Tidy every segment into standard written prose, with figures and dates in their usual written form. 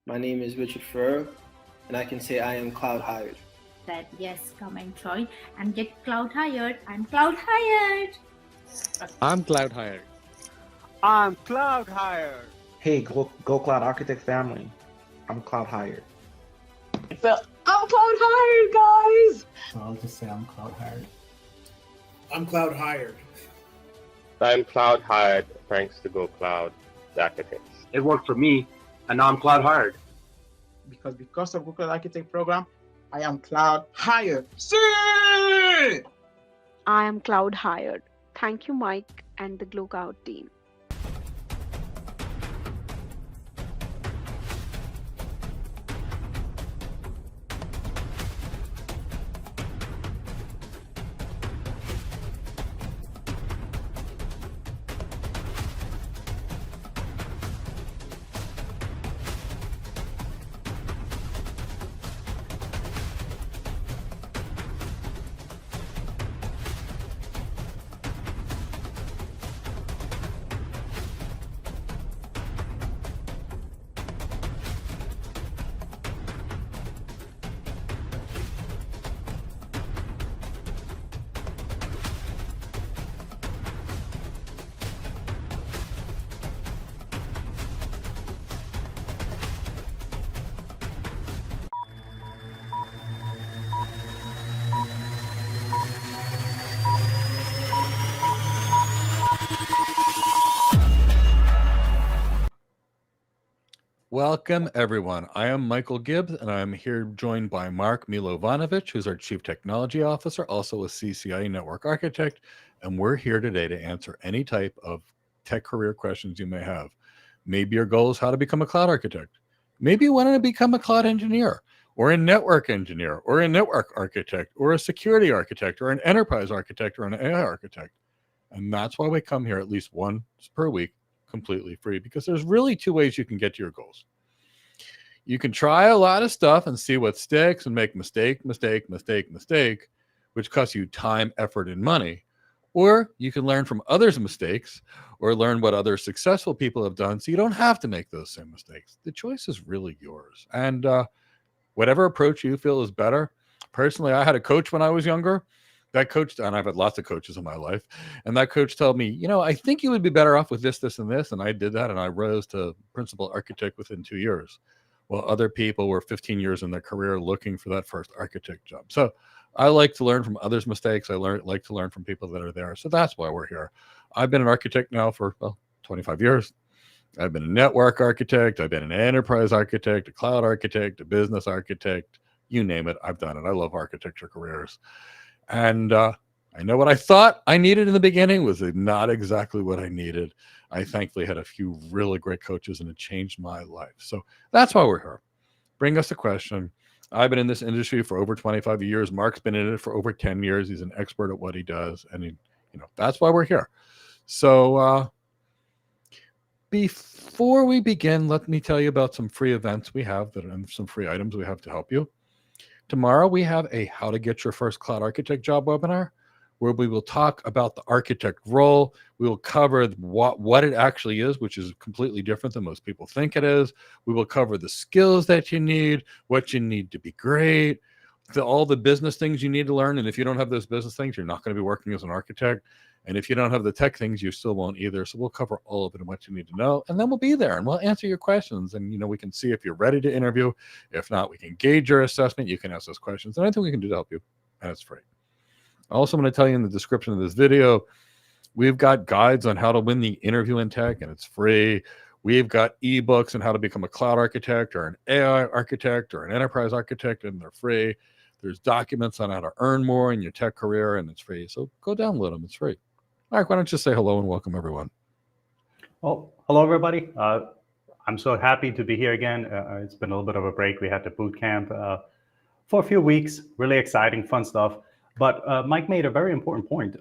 My name is Richard Furrow, and I can say I am cloud hired. That yes, come and join and get cloud hired. I'm cloud hired. I'm cloud hired. I'm cloud hired. Hey, Go Cloud Architect family. I'm cloud hired. I'm cloud hired, guys. So I'll just say I'm cloud hired. I'm cloud hired. I'm cloud hired thanks to Go Cloud Architects. It worked for me, and now I'm cloud hired. Because of Google Architect program, I am cloud hired. See! I am cloud hired. Thank you, Mike and the Glow Cloud team. Welcome, everyone. I am Michael Gibbs, and I'm here joined by Mark Milovanovic, who's our Chief Technology Officer, also a CCIE Network Architect, and we're here today to answer any type of tech career questions you may have. Maybe your goal is how to become a cloud architect. Maybe you want to become a cloud engineer, or a network engineer, or a network architect, or a security architect, or an enterprise architect, or an AI architect. And that's why we come here at least once per week, completely free, because there's really two ways you can get to your goals. You can try a lot of stuff and see what sticks and make mistake, which costs you time, effort, and money. Or you can learn from others' mistakes or learn what other successful people have done so you don't have to make those same mistakes. The choice is really yours. And whatever approach you feel is better. Personally, I had a coach when I was younger. That coach, and I've had lots of coaches in my life, and that coach told me, I think you would be better off with this, this, and this. And I did that, and I rose to principal architect within 2 years, while other people were 15 years in their career looking for that first architect job. So I like to learn from others' mistakes. I like to learn from people that are there. So that's why we're here. I've been an architect now for 25 years. I've been a network architect. I've been an enterprise architect, a cloud architect, a business architect, you name it. I've done it. I love architecture careers. And I know what I thought I needed in the beginning was not exactly what I needed. I thankfully had a few really great coaches, and it changed my life. So that's why we're here. Bring us a question. I've been in this industry for over 25 years. Mark's been in it for over 10 years. He's an expert at what he does. And that's why we're here. So before we begin, let me tell you about some free events we have and some free items we have to help you. Tomorrow, we have a How to Get Your First Cloud Architect Job webinar, where we will talk about the architect role. We will cover what it actually is, which is completely different than most people think it is. We will cover the skills that you need, what you need to be great, all the business things you need to learn. And if you don't have those business things, you're not going to be working as an architect. And if you don't have the tech things, you still won't either. So we'll cover all of it and what you need to know. And then we'll be there and we'll answer your questions. And, we can see if you're ready to interview. If not, we can gauge your assessment. You can ask those questions. And anything we can do to help you. And it's free. Also, I'm going to tell you in the description of this video, we've got guides on how to win the interview in tech, and it's free. We've got ebooks on how to become a cloud architect or an AI architect or an enterprise architect, and they're free. There's documents on how to earn more in your tech career, and it's free. So go download them. It's free. Mark, why don't you say hello and welcome everyone? Well, hello, everybody. I'm so happy to be here again. It's been a little bit of a break. We had the boot camp for a few weeks. Really exciting, fun stuff. But Mike made a very important point.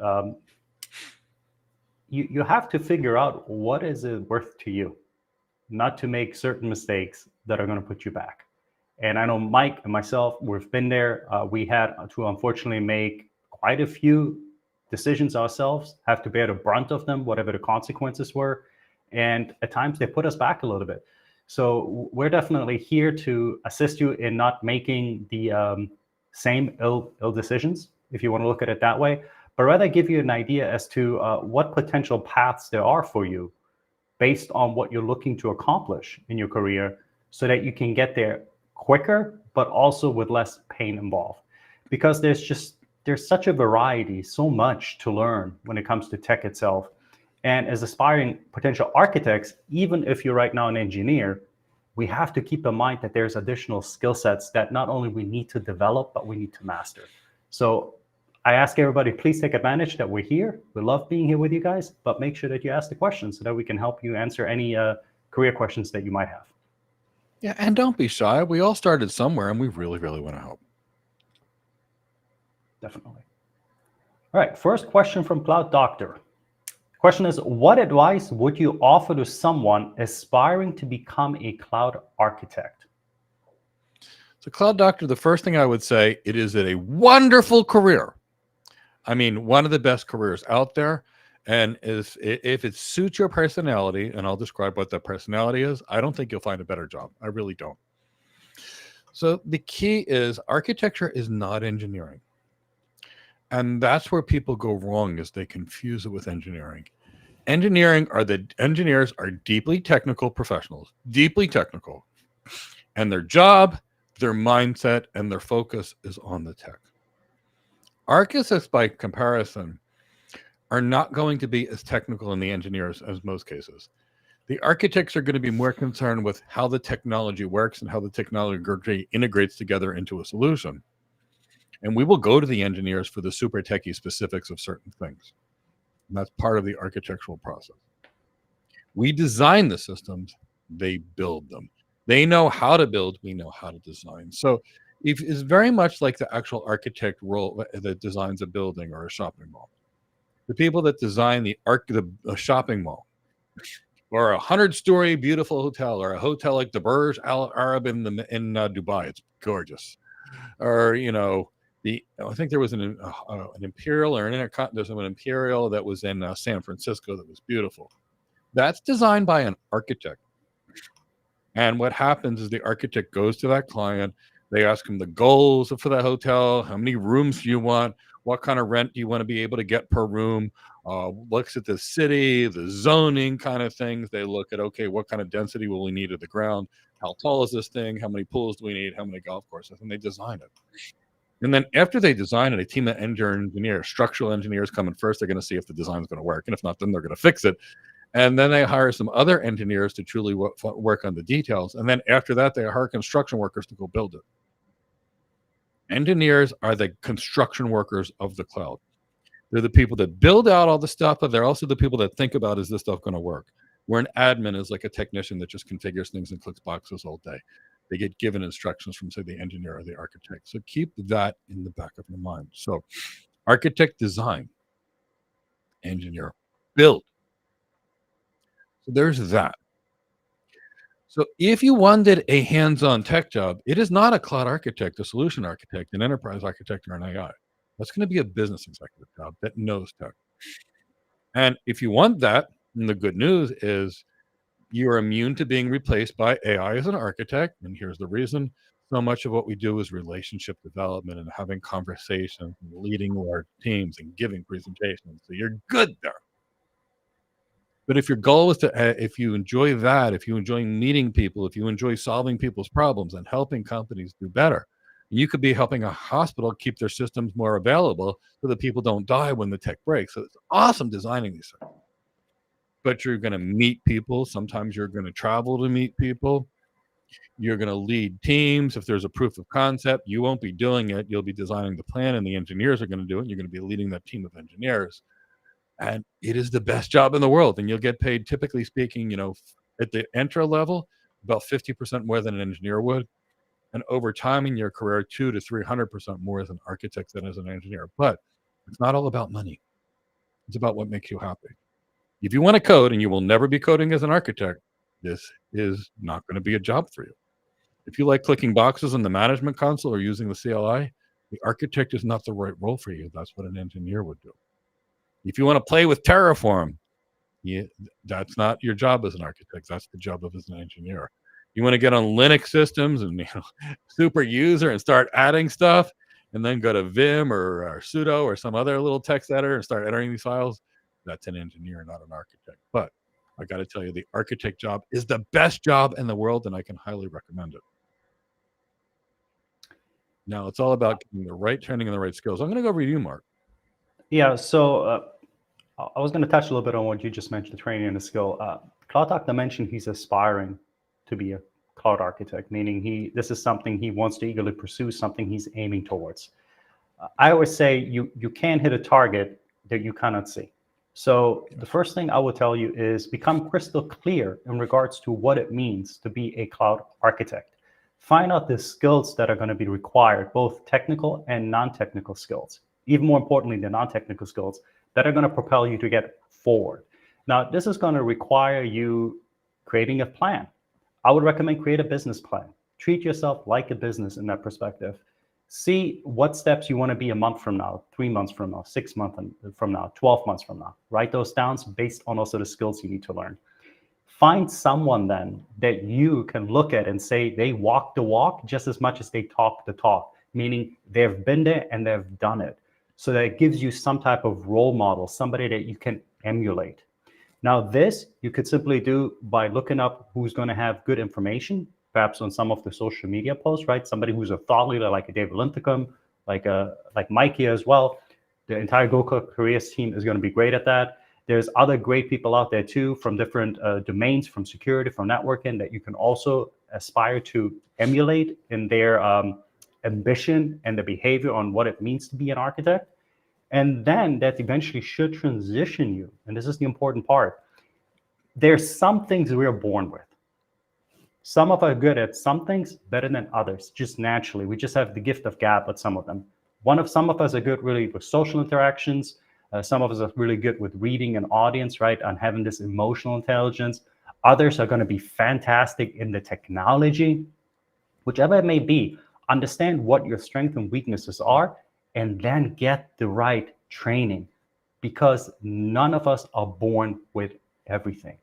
You have to figure out what is it worth to you, not to make certain mistakes that are going to put you back. And I know Mike and myself, we've been there. We had to unfortunately make quite a few decisions ourselves, have to bear the brunt of them, whatever the consequences were. And at times they put us back a little bit. So we're definitely here to assist you in not making the same ill decisions, if you want to look at it that way, but rather give you an idea as to what potential paths there are for you based on what you're looking to accomplish in your career, so that you can get there quicker, but also with less pain involved. Because there's such a variety, so much to learn when it comes to tech itself. And as aspiring potential architects, even if you're right now an engineer, we have to keep in mind that there's additional skill sets that not only we need to develop, but we need to master. So I ask everybody, please take advantage that we're here. We love being here with you guys, but make sure that you ask the questions so that we can help you answer any career questions that you might have. Yeah, and don't be shy. We all started somewhere, and we really, really want to help. Definitely. All right, first question from Cloud Doctor. Question is, what advice would you offer to someone aspiring to become a cloud architect? So, Cloud Doctor, the first thing I would say, it is a wonderful career. I mean, one of the best careers out there. And if it suits your personality, and I'll describe what that personality is, I don't think you'll find a better job. I really don't. So the key is architecture is not engineering. And that's where people go wrong, is they confuse it with engineering. Engineers are deeply technical professionals, deeply technical. And their job, their mindset, and their focus is on the tech. Architects, by comparison, are not going to be as technical in the engineers as most cases. The architects are going to be more concerned with how the technology works and how the technology integrates together into a solution. And we will go to the engineers for the super techie specifics of certain things. And that's part of the architectural process. We design the systems, they build them. They know how to build, we know how to design. So it's very much like the actual architect role that designs a building or a shopping mall. The people that design the shopping mall, or a 100-story beautiful hotel, or a hotel like the Burj Al Arab in Dubai, it's gorgeous. Or I think there was an Imperial or an Intercontinental. There's an Imperial that was in San Francisco that was beautiful. That's designed by an architect. And what happens is the architect goes to that client. They ask him the goals for the hotel. How many rooms do you want? What kind of rent do you want to be able to get per room? Looks at the city, the zoning kind of things. They look at, okay, what kind of density will we need at the ground? How tall is this thing? How many pools do we need? How many golf courses? And they design it. And then after they design it, a team of engineers, structural engineers come in first. They're going to see if the design is going to work. And if not, then they're going to fix it. And then they hire some other engineers to truly work on the details. And then after that, they hire construction workers to go build it. Engineers are the construction workers of the cloud. They're the people that build out all the stuff, but they're also the people that think about, is this stuff going to work? Where an admin is like a technician that just configures things and clicks boxes all day. They get given instructions from, say, the engineer or the architect. So keep that in the back of your mind. So architect, design, engineer, build. So there's that. So if you wanted a hands-on tech job, it is not a cloud architect, a solution architect, an enterprise architect, or an AI. That's going to be a business executive job that knows tech. And if you want that, then the good news is you're immune to being replaced by AI as an architect. And here's the reason. So much of what we do is relationship development and having conversations and leading our teams and giving presentations. So you're good there. But if your goal is to, if you enjoy that, if you enjoy meeting people, if you enjoy solving people's problems and helping companies do better, you could be helping a hospital keep their systems more available so that people don't die when the tech breaks. So it's awesome designing these things. But you're going to meet people. Sometimes you're going to travel to meet people. You're going to lead teams. If there's a proof of concept, you won't be doing it. You'll be designing the plan, and the engineers are going to do it. You're going to be leading that team of engineers. And it is the best job in the world. And you'll get paid, typically speaking, at the entry level, about 50% more than an engineer would. And over time in your career, 200 to 300% more as an architect than as an engineer. But it's not all about money. It's about what makes you happy. If you want to code, and you will never be coding as an architect, this is not going to be a job for you. If you like clicking boxes in the management console or using the CLI, the architect is not the right role for you. That's what an engineer would do. If you want to play with Terraform, that's not your job as an architect. That's the job of as an engineer. You want to get on Linux systems and super user and start adding stuff, and then go to Vim or sudo or some other little text editor and start entering these files. That's an engineer, not an architect. But I got to tell you, the architect job is the best job in the world, and I can highly recommend it. Now, it's all about getting the right training and the right skills. I'm going to go over to you, Mark. Yeah, so I was going to touch a little bit on what you just mentioned, the training and the skill. Cloud Doctor mentioned he's aspiring to be a cloud architect, meaning this is something he wants to eagerly pursue, something he's aiming towards. I always say you can't hit a target that you cannot see. So the first thing I will tell you is become crystal clear in regards to what it means to be a cloud architect. Find out the skills that are going to be required, both technical and non-technical skills. Even more importantly, the non-technical skills that are going to propel you to get forward. Now, this is going to require you creating a plan. I would recommend create a business plan. Treat yourself like a business in that perspective. See what steps you want to be a month from now, 3 months from now, 6 months from now, 12 months from now. Write those down based on also the skills you need to learn. Find someone then that you can look at and say they walk the walk just as much as they talk the talk, meaning they've been there and they've done it. So that it gives you some type of role model, somebody that you can emulate. Now, this you could simply do by looking up who's going to have good information, perhaps on some of the social media posts, right? Somebody who's a thought leader like a David Linthicum, like Mike here as well. The entire Go Careers team is going to be great at that. There's other great people out there too from different domains, from security, from networking, that you can also aspire to emulate in their ambition and the behavior on what it means to be an architect. And then that eventually should transition you. And this is the important part. There's some things we're born with. Some of us are good at some things better than others, just naturally. We just have the gift of gab at some of them. Some of us are good really with social interactions. Some of us are really good with reading an audience, right? And having this emotional intelligence. Others are going to be fantastic in the technology. Whichever it may be, understand what your strengths and weaknesses are, and then get the right training, because none of us are born with everything.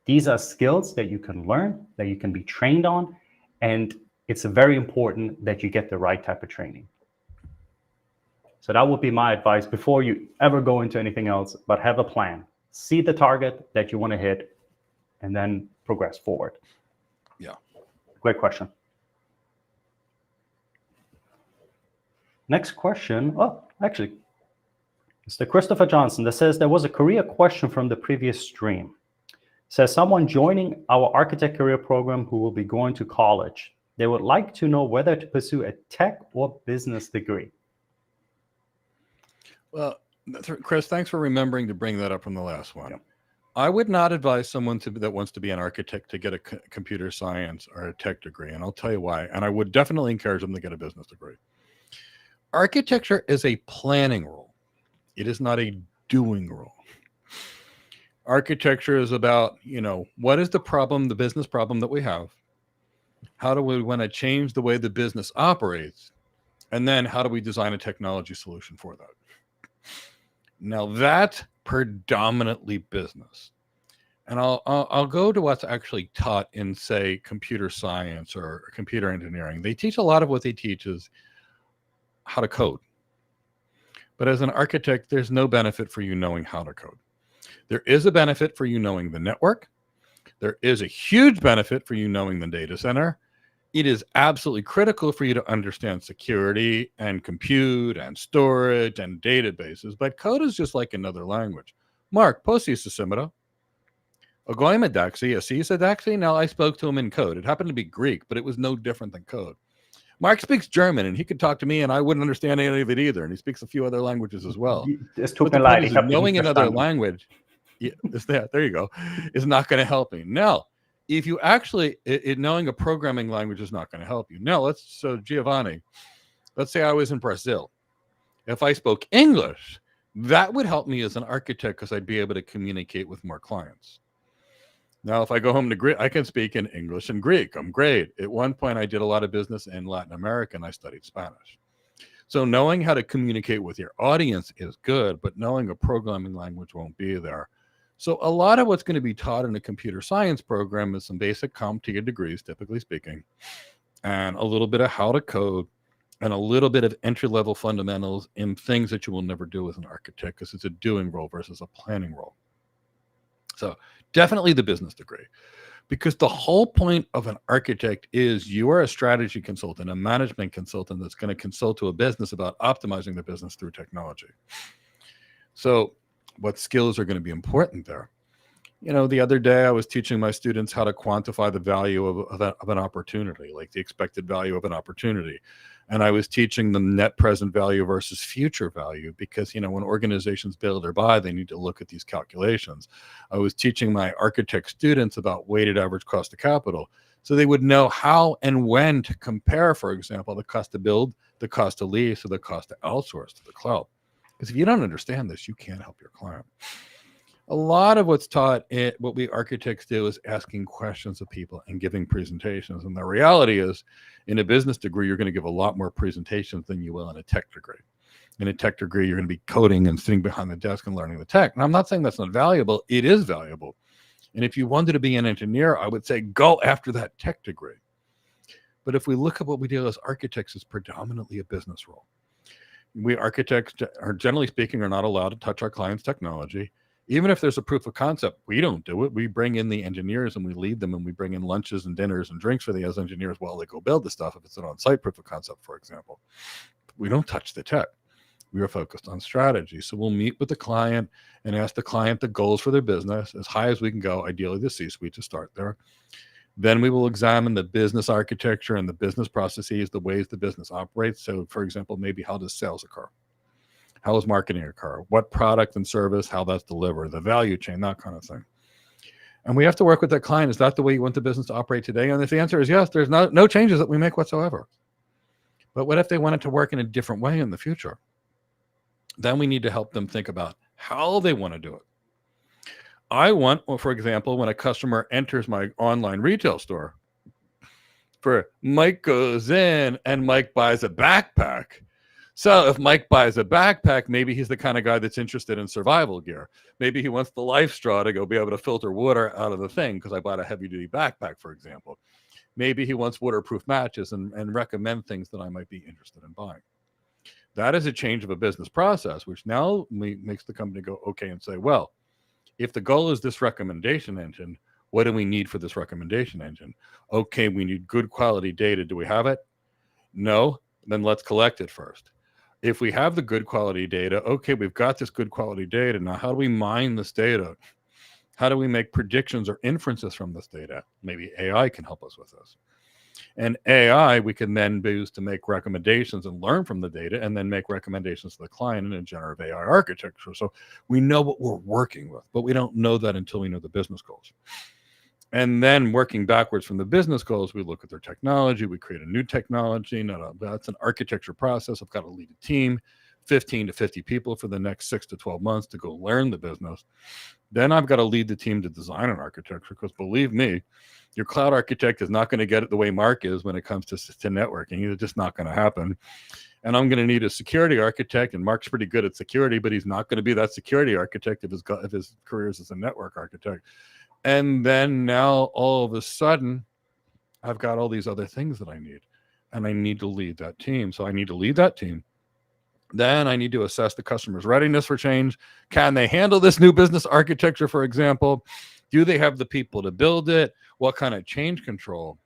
These are skills that you can learn, that you can be trained on, and it's very important that you get the right type of training. So that would be my advice before you ever go into anything else, but have a plan. See the target that you want to hit, and then progress forward. Yeah. Great question. Next question. Oh, actually, Mr. Christopher Johnson that says there was a career question from the previous stream. Says someone joining our architect career program who will be going to college. They would like to know whether to pursue a tech or business degree. Well, Chris, thanks for remembering to bring that up from the last one. Yep. I would not advise someone that wants to be an architect to get a computer science or a tech degree, and I'll tell you why. And I would definitely encourage them to get a business degree. Architecture is a planning role. It is not a doing role. Architecture is about, what is the problem, the business problem that we have? How do we want to change the way the business operates? And then how do we design a technology solution for that? Now that's predominantly business. And I'll go to what's actually taught in, say, computer science or computer engineering. They teach a lot of what they teach is how to code. But as an architect, there's no benefit for you knowing how to code. There is a benefit for you knowing the network. There is a huge benefit for you knowing the data center. It is absolutely critical for you to understand security and compute and storage and databases. But code is just like another language. Mark, posisisimera. Ogoimadaxi, asisadaxi. Now I spoke to him in code. It happened to be Greek, but it was no different than code. Mark speaks German, and he could talk to me, and I wouldn't understand any of it either. And he speaks a few other languages as well. But the point is, knowing another language, there you go, is not going to help me. Now, if you actually, knowing a programming language is not going to help you. Now, Giovanni, let's say I was in Brazil. If I spoke English, that would help me as an architect because I'd be able to communicate with more clients. Now, if I go home to Greek, I can speak in English and Greek. I'm great. At one point, I did a lot of business in Latin America, and I studied Spanish. So knowing how to communicate with your audience is good, but knowing a programming language won't be there. So a lot of what's going to be taught in a computer science program is some basic CompTIA degrees, typically speaking, and a little bit of how to code, and a little bit of entry-level fundamentals in things that you will never do as an architect, because it's a doing role versus a planning role. So definitely the business degree, because the whole point of an architect is you are a strategy consultant, a management consultant that's going to consult to a business about optimizing the business through technology. So what skills are going to be important there? You know, the other day I was teaching my students how to quantify the value of an opportunity, like the expected value of an opportunity. And I was teaching them net present value versus future value, because, you know, when organizations build or buy, they need to look at these calculations. I was teaching my architect students about weighted average cost of capital, so they would know how and when to compare, for example, the cost to build, the cost to lease, or the cost to outsource to the cloud. Because if you don't understand this, you can't help your client. A lot of what's taught, what we architects do, is asking questions of people and giving presentations. And the reality is, in a business degree, you're going to give a lot more presentations than you will in a tech degree. In a tech degree, you're going to be coding and sitting behind the desk and learning the tech. And I'm not saying that's not valuable. It is valuable. And if you wanted to be an engineer, I would say go after that tech degree. But if we look at what we do as architects, it's predominantly a business role. We architects, are generally speaking, are not allowed to touch our client's technology. Even if there's a proof of concept, we don't do it. We bring in the engineers and we lead them, and we bring in lunches and dinners and drinks for the as engineers while they go build the stuff, if it's an on-site proof of concept, for example. We don't touch the tech. We are focused on strategy. So we'll meet with the client and ask the client the goals for their business, as high as we can go, ideally the C-suite to start there. Then we will examine the business architecture and the business processes, the ways the business operates. So, for example, maybe how does sales occur? How does marketing occur? What product and service, how that's delivered, the value chain, that kind of thing. And we have to work with that client. Is that the way you want the business to operate today? And if the answer is yes, there's no changes that we make whatsoever. But what if they want it to work in a different way in the future? Then we need to help them think about how they want to do it. I want, well, for example, when a customer enters my online retail store, for Mike goes in and Mike buys a backpack. So if Mike buys a backpack, maybe he's the kind of guy that's interested in survival gear. Maybe he wants the life straw to go be able to filter water out of the thing, because I bought a heavy duty backpack, for example. Maybe he wants waterproof matches and recommend things that I might be interested in buying. That is a change of a business process, which now makes the company go, okay, and say, well, if the goal is this recommendation engine, what do we need for this recommendation engine? Okay, we need good quality data. Do we have it? No, then let's collect it first. If we have the good quality data, okay, we've got this good quality data. Now, how do we mine this data? How do we make predictions or inferences from this data? Maybe AI can help us with this. And AI, we can then use to make recommendations and learn from the data, and then make recommendations to the client in a generative AI architecture. So we know what we're working with, but we don't know that until we know the business goals. And then working backwards from the business goals, we look at their technology, we create a new technology. That's an architecture process. I've got to lead a team, 15 to 50 people for the next 6 to 12 months to go learn the business. Then I've got to lead the team to design an architecture, because believe me, your cloud architect is not going to get it the way Mark is when it comes to networking. It's just not going to happen. And I'm going to need a security architect, and Mark's pretty good at security, but he's not going to be that security architect if his career is as a network architect. And then now all of a sudden, I've got all these other things that I need, and I need to lead that team. So I need to lead that team. Then I need to assess the customer's readiness for change. Can they handle this new business architecture, for example? Do they have the people to build it? What kind of change control?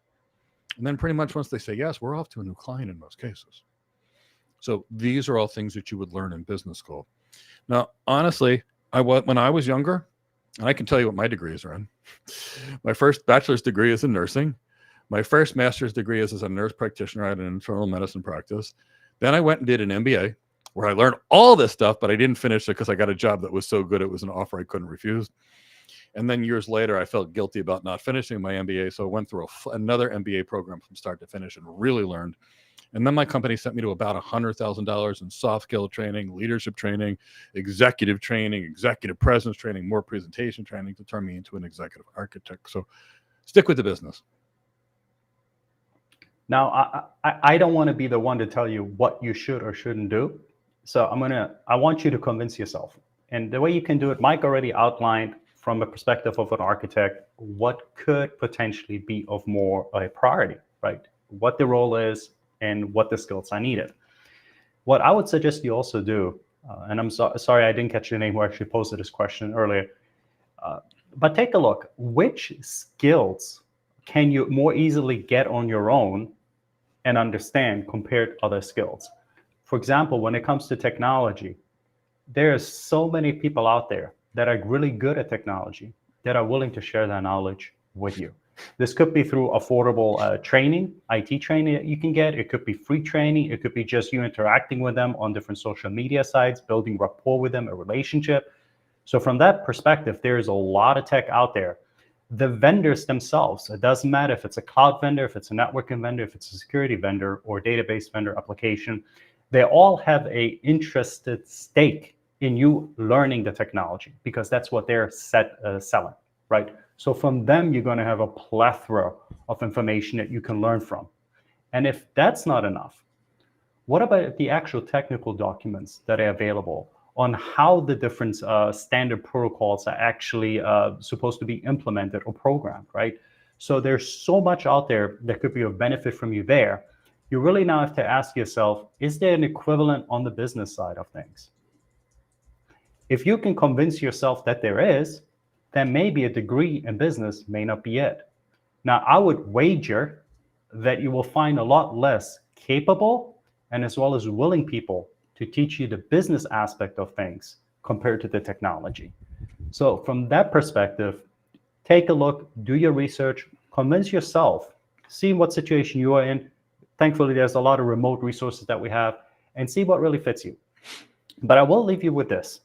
And then pretty much once they say yes, we're off to a new client in most cases. So these are all things that you would learn in business school. Now, honestly, when I was younger, and I can tell you what my degrees are in. My first bachelor's degree is in nursing. My first master's degree is as a nurse practitioner at an internal medicine practice. Then I went and did an MBA, where I learned all this stuff, but I didn't finish it because I got a job that was so good it was an offer I couldn't refuse. And then years later, I felt guilty about not finishing my MBA, so I went through another MBA program from start to finish and really learned. And then my company sent me to about $100,000 in soft skill training, leadership training, executive presence training, more presentation training to turn me into an executive architect. So stick with the business. Now, I don't want to be the one to tell you what you should or shouldn't do. So I want you to convince yourself. And the way you can do it, Mike already outlined from a perspective of an architect, what could potentially be of more a priority, right? What the role is and what the skills are needed. What I would suggest you also do, and I'm sorry I didn't catch your name who actually posted this question earlier, but take a look. Which skills can you more easily get on your own and understand compared to other skills? For example, when it comes to technology, there are so many people out there that are really good at technology that are willing to share their knowledge with you. This could be through affordable training, IT training that you can get. It could be free training. It could be just you interacting with them on different social media sites, building rapport with them, a relationship. So from that perspective, there is a lot of tech out there. The vendors themselves, it doesn't matter if it's a cloud vendor, if it's a networking vendor, if it's a security vendor or database vendor application, they all have a interested stake in you learning the technology because that's what they're selling, right? So from them, you're going to have a plethora of information that you can learn from. And if that's not enough, what about the actual technical documents that are available on how the different standard protocols are actually supposed to be implemented or programmed, right? So there's so much out there that could be of benefit from you there. You really now have to ask yourself, is there an equivalent on the business side of things? If you can convince yourself that there is, then maybe a degree in business may not be it. Now, I would wager that you will find a lot less capable and as well as willing people to teach you the business aspect of things compared to the technology. So from that perspective, take a look, do your research, convince yourself, see what situation you are in. Thankfully, there's a lot of remote resources that we have, and see what really fits you. But I will leave you with this.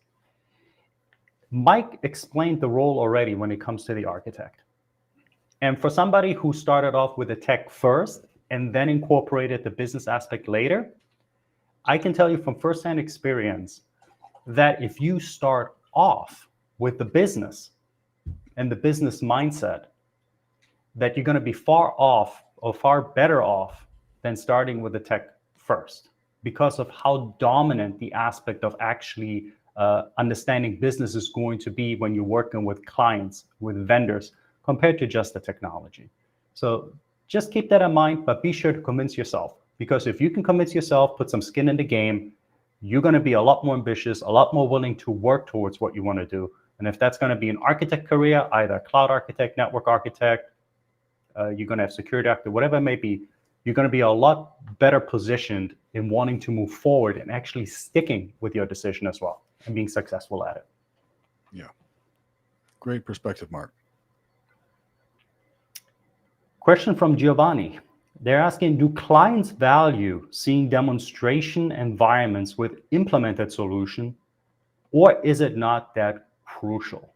Mike explained the role already when it comes to the architect. And for somebody who started off with the tech first and then incorporated the business aspect later, I can tell you from firsthand experience that if you start off with the business and the business mindset, that you're going to be far off or far better off than starting with the tech first because of how dominant the aspect of actually understanding business is going to be when you're working with clients, with vendors, compared to just the technology. So just keep that in mind, but be sure to convince yourself. Because if you can convince yourself, put some skin in the game, you're going to be a lot more ambitious, a lot more willing to work towards what you want to do. And if that's going to be an architect career, either cloud architect, network architect, you're going to have security architect, whatever it may be, you're going to be a lot better positioned in wanting to move forward and actually sticking with your decision as well and being successful at it. Yeah. Great perspective, Mark. Question from Giovanni. They're asking, do clients value seeing demonstration environments with implemented solution, or is it not that crucial?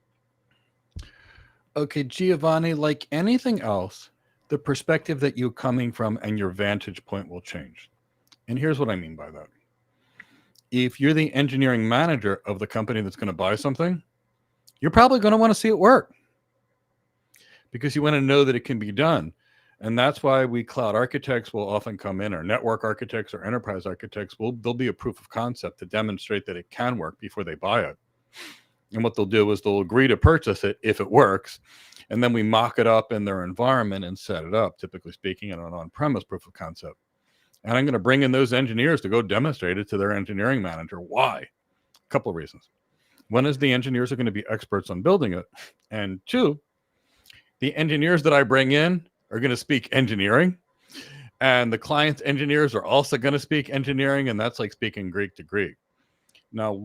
Okay, Giovanni, like anything else, the perspective that you're coming from and your vantage point will change. And here's what I mean by that. If you're the engineering manager of the company that's going to buy something, you're probably going to want to see it work because you want to know that it can be done. And that's why we cloud architects will often come in, or network architects or enterprise architects, there'll be a proof of concept to demonstrate that it can work before they buy it. And what they'll do is they'll agree to purchase it if it works. And then we mock it up in their environment and set it up, typically speaking, in an on-premise proof of concept. And I'm going to bring in those engineers to go demonstrate it to their engineering manager. Why? A couple of reasons. One is the engineers are going to be experts on building it. And two, the engineers that I bring in are going to speak engineering, and the client's engineers are also going to speak engineering, and that's like speaking Greek to Greek. Now,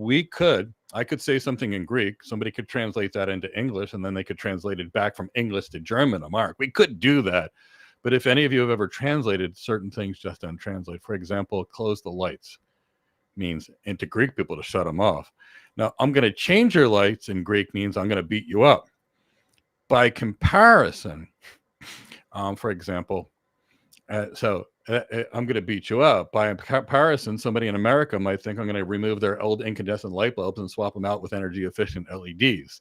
I could say something in Greek, somebody could translate that into English, and then they could translate it back from English to German to Mark. We could do that. But if any of you have ever translated certain things just untranslate, for example, close the lights means into Greek people to shut them off. Now, I'm going to change your lights in Greek means I'm going to beat you up. By comparison, for example, I'm going to beat you up. By comparison, somebody in America might think I'm going to remove their old incandescent light bulbs and swap them out with energy efficient LEDs.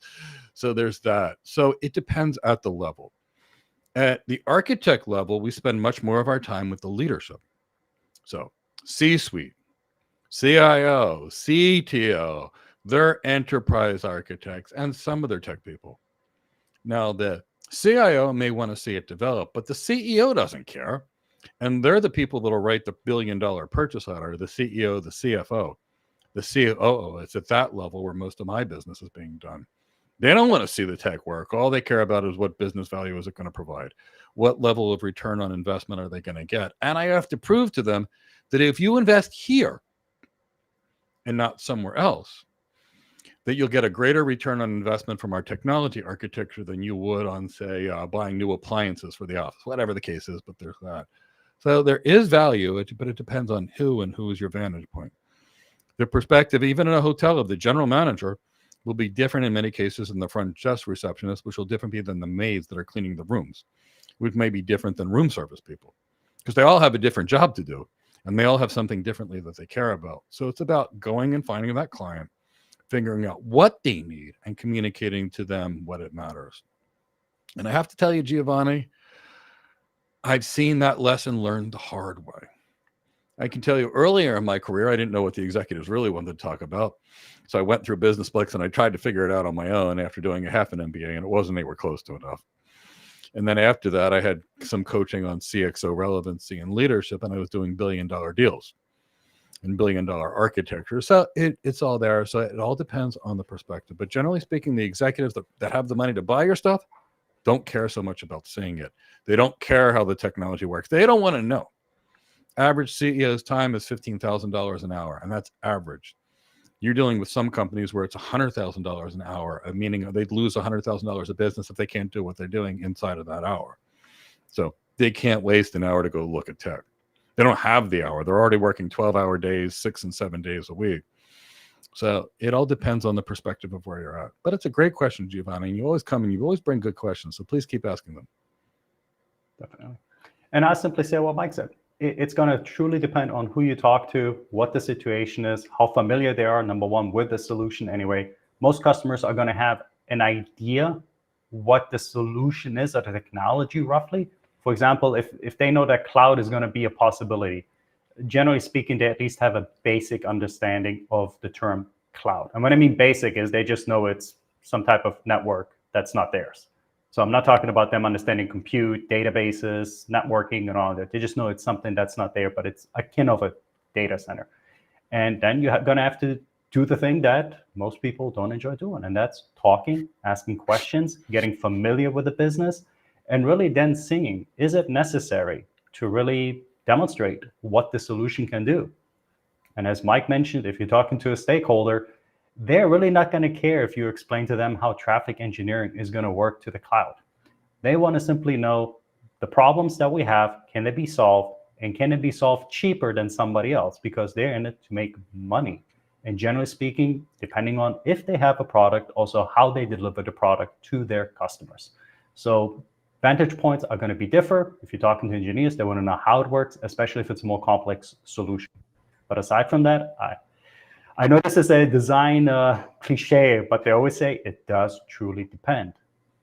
So there's that. So it depends at the level. At the architect level, we spend much more of our time with the leadership. So C-suite, CIO, CTO, they're enterprise architects, and some of their tech people. Now, the CIO may want to see it develop, but the CEO doesn't care. And they're the people that'll write the billion-dollar purchase order, the CEO, the CFO, the COO. It's at that level where most of my business is being done. They don't want to see the tech work. All they care about is what business value is it going to provide? What level of return on investment are they going to get? And I have to prove to them that if you invest here and not somewhere else, that you'll get a greater return on investment from our technology architecture than you would on, say, buying new appliances for the office, whatever the case is, but there's that. So there is value, but it depends on who and who is your vantage point. The perspective, even in a hotel, of the general manager will be different in many cases than the front desk receptionist, which will different be than the maids that are cleaning the rooms, which may be different than room service people, because they all have a different job to do, and they all have something differently that they care about. So it's about going and finding that client, figuring out what they need, and communicating to them what it matters. And I have to tell you, Giovanni, I've seen that lesson learned the hard way. I can tell you earlier in my career, I didn't know what the executives really wanted to talk about. So I went through business books and I tried to figure it out on my own after doing a half an MBA, and it wasn't anywhere close to enough. And then after that, I had some coaching on CXO relevancy and leadership, and I was doing billion-dollar deals and billion-dollar architecture. So it's all there. So it all depends on the perspective. But generally speaking, the executives that have the money to buy your stuff don't care so much about seeing it. They don't care how the technology works. They don't want to know. Average CEO's time is $15,000 an hour, and that's average. You're dealing with some companies where it's $100,000 an hour, meaning they'd lose $100,000 of business if they can't do what they're doing inside of that hour. So they can't waste an hour to go look at tech. They don't have the hour. They're already working 12-hour days, 6 and 7 days a week. So it all depends on the perspective of where you're at. But it's a great question, Giovanni. And you always come and you always bring good questions. So please keep asking them. Definitely. And I simply say what Mike said. It's going to truly depend on who you talk to, what the situation is, how familiar they are, number one, with the solution anyway. Most customers are going to have an idea what the solution is or the technology roughly. For example, if they know that cloud is going to be a possibility, generally speaking, they at least have a basic understanding of the term cloud. And what I mean basic is they just know it's some type of network that's not theirs. So I'm not talking about them understanding compute, databases, networking, and all that. They just know it's something that's not there, but it's akin of a data center. And then you're going to have to do the thing that most people don't enjoy doing, and that's talking, asking questions, getting familiar with the business, and really then seeing, is it necessary to really demonstrate what the solution can do? And as Mike mentioned, if you're talking to a stakeholder, they're really not going to care if you explain to them how traffic engineering is going to work to the cloud. They want to simply know the problems that we have, can they be solved, and can it be solved cheaper than somebody else, because they're in it to make money. And generally speaking, depending on if they have a product, also how they deliver the product to their customers. So vantage points are going to be different. If you're talking to engineers, they want to know how it works, especially if it's a more complex solution. But aside from that, I know this is a design cliche, but they always say it does truly depend,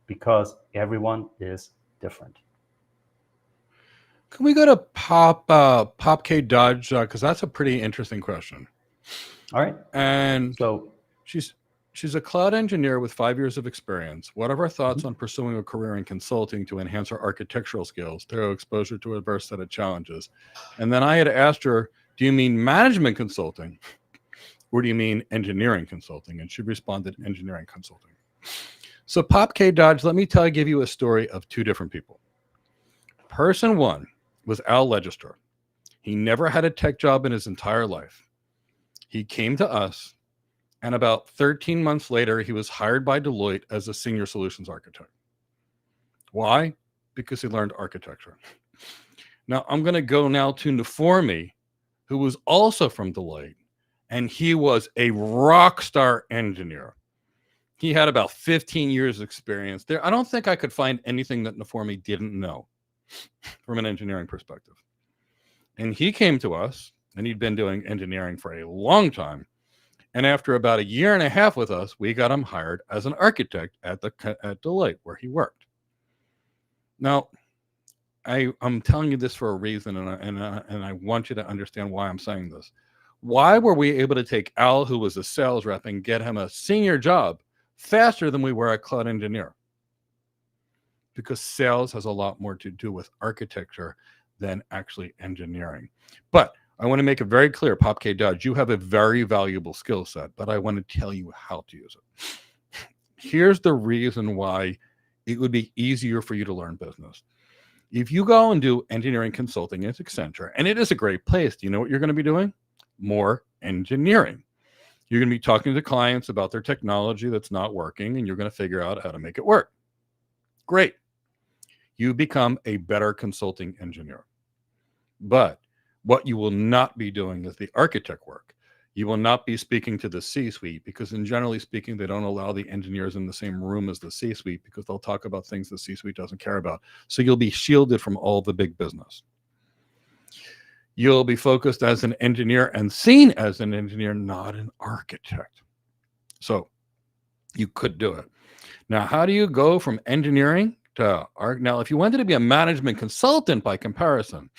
because everyone is different. Can we go to Pop K Dodge? Because that's a pretty interesting question. All right. And so she's a cloud engineer with 5 years of experience. What are our thoughts on pursuing a career in consulting to enhance her architectural skills through exposure to a diverse set of challenges? And then I had asked her, do you mean management consulting? Or do you mean engineering consulting? And she responded, engineering consulting. So Pop K Dodge, let me give you a story of two different people. Person one was Al Legister. He never had a tech job in his entire life. He came to us, and about 13 months later, he was hired by Deloitte as a senior solutions architect. Why? Because he learned architecture. Now, I'm going to go now to Naformi, who was also from Deloitte. And he was a rock star engineer. He had about 15 years experience there. I don't think I could find anything that Naformi didn't know from an engineering perspective. And he came to us, and he'd been doing engineering for a long time. And after about a year and a half with us, we got him hired as an architect at Deloitte, where he worked. Now, I'm telling you this for a reason, and I want you to understand why I'm saying this. Why were we able to take Al, who was a sales rep, and get him a senior job faster than we were a cloud engineer? because sales has a lot more to do with architecture than actually engineering. But I want to make it very clear, Pop K Dodge, you have a very valuable skill set, but I want to tell you how to use it. Here's the reason why it would be easier for you to learn business. If you go and do engineering consulting at Accenture, and it is a great place, do you know what you're going to be doing? More engineering. You're going to be talking to clients about their technology that's not working, and you're going to figure out how to make it work. Great. You become a better consulting engineer. But what you will not be doing is the architect work. You will not be speaking to the C-suite, because in generally speaking, they don't allow the engineers in the same room as the C-suite, because they'll talk about things the C-suite doesn't care about. So you'll be shielded from all the big business. You'll be focused as an engineer and seen as an engineer, not an architect. So you could do it. Now, how do you go from engineering to art? Now, if you wanted to be a management consultant by comparison,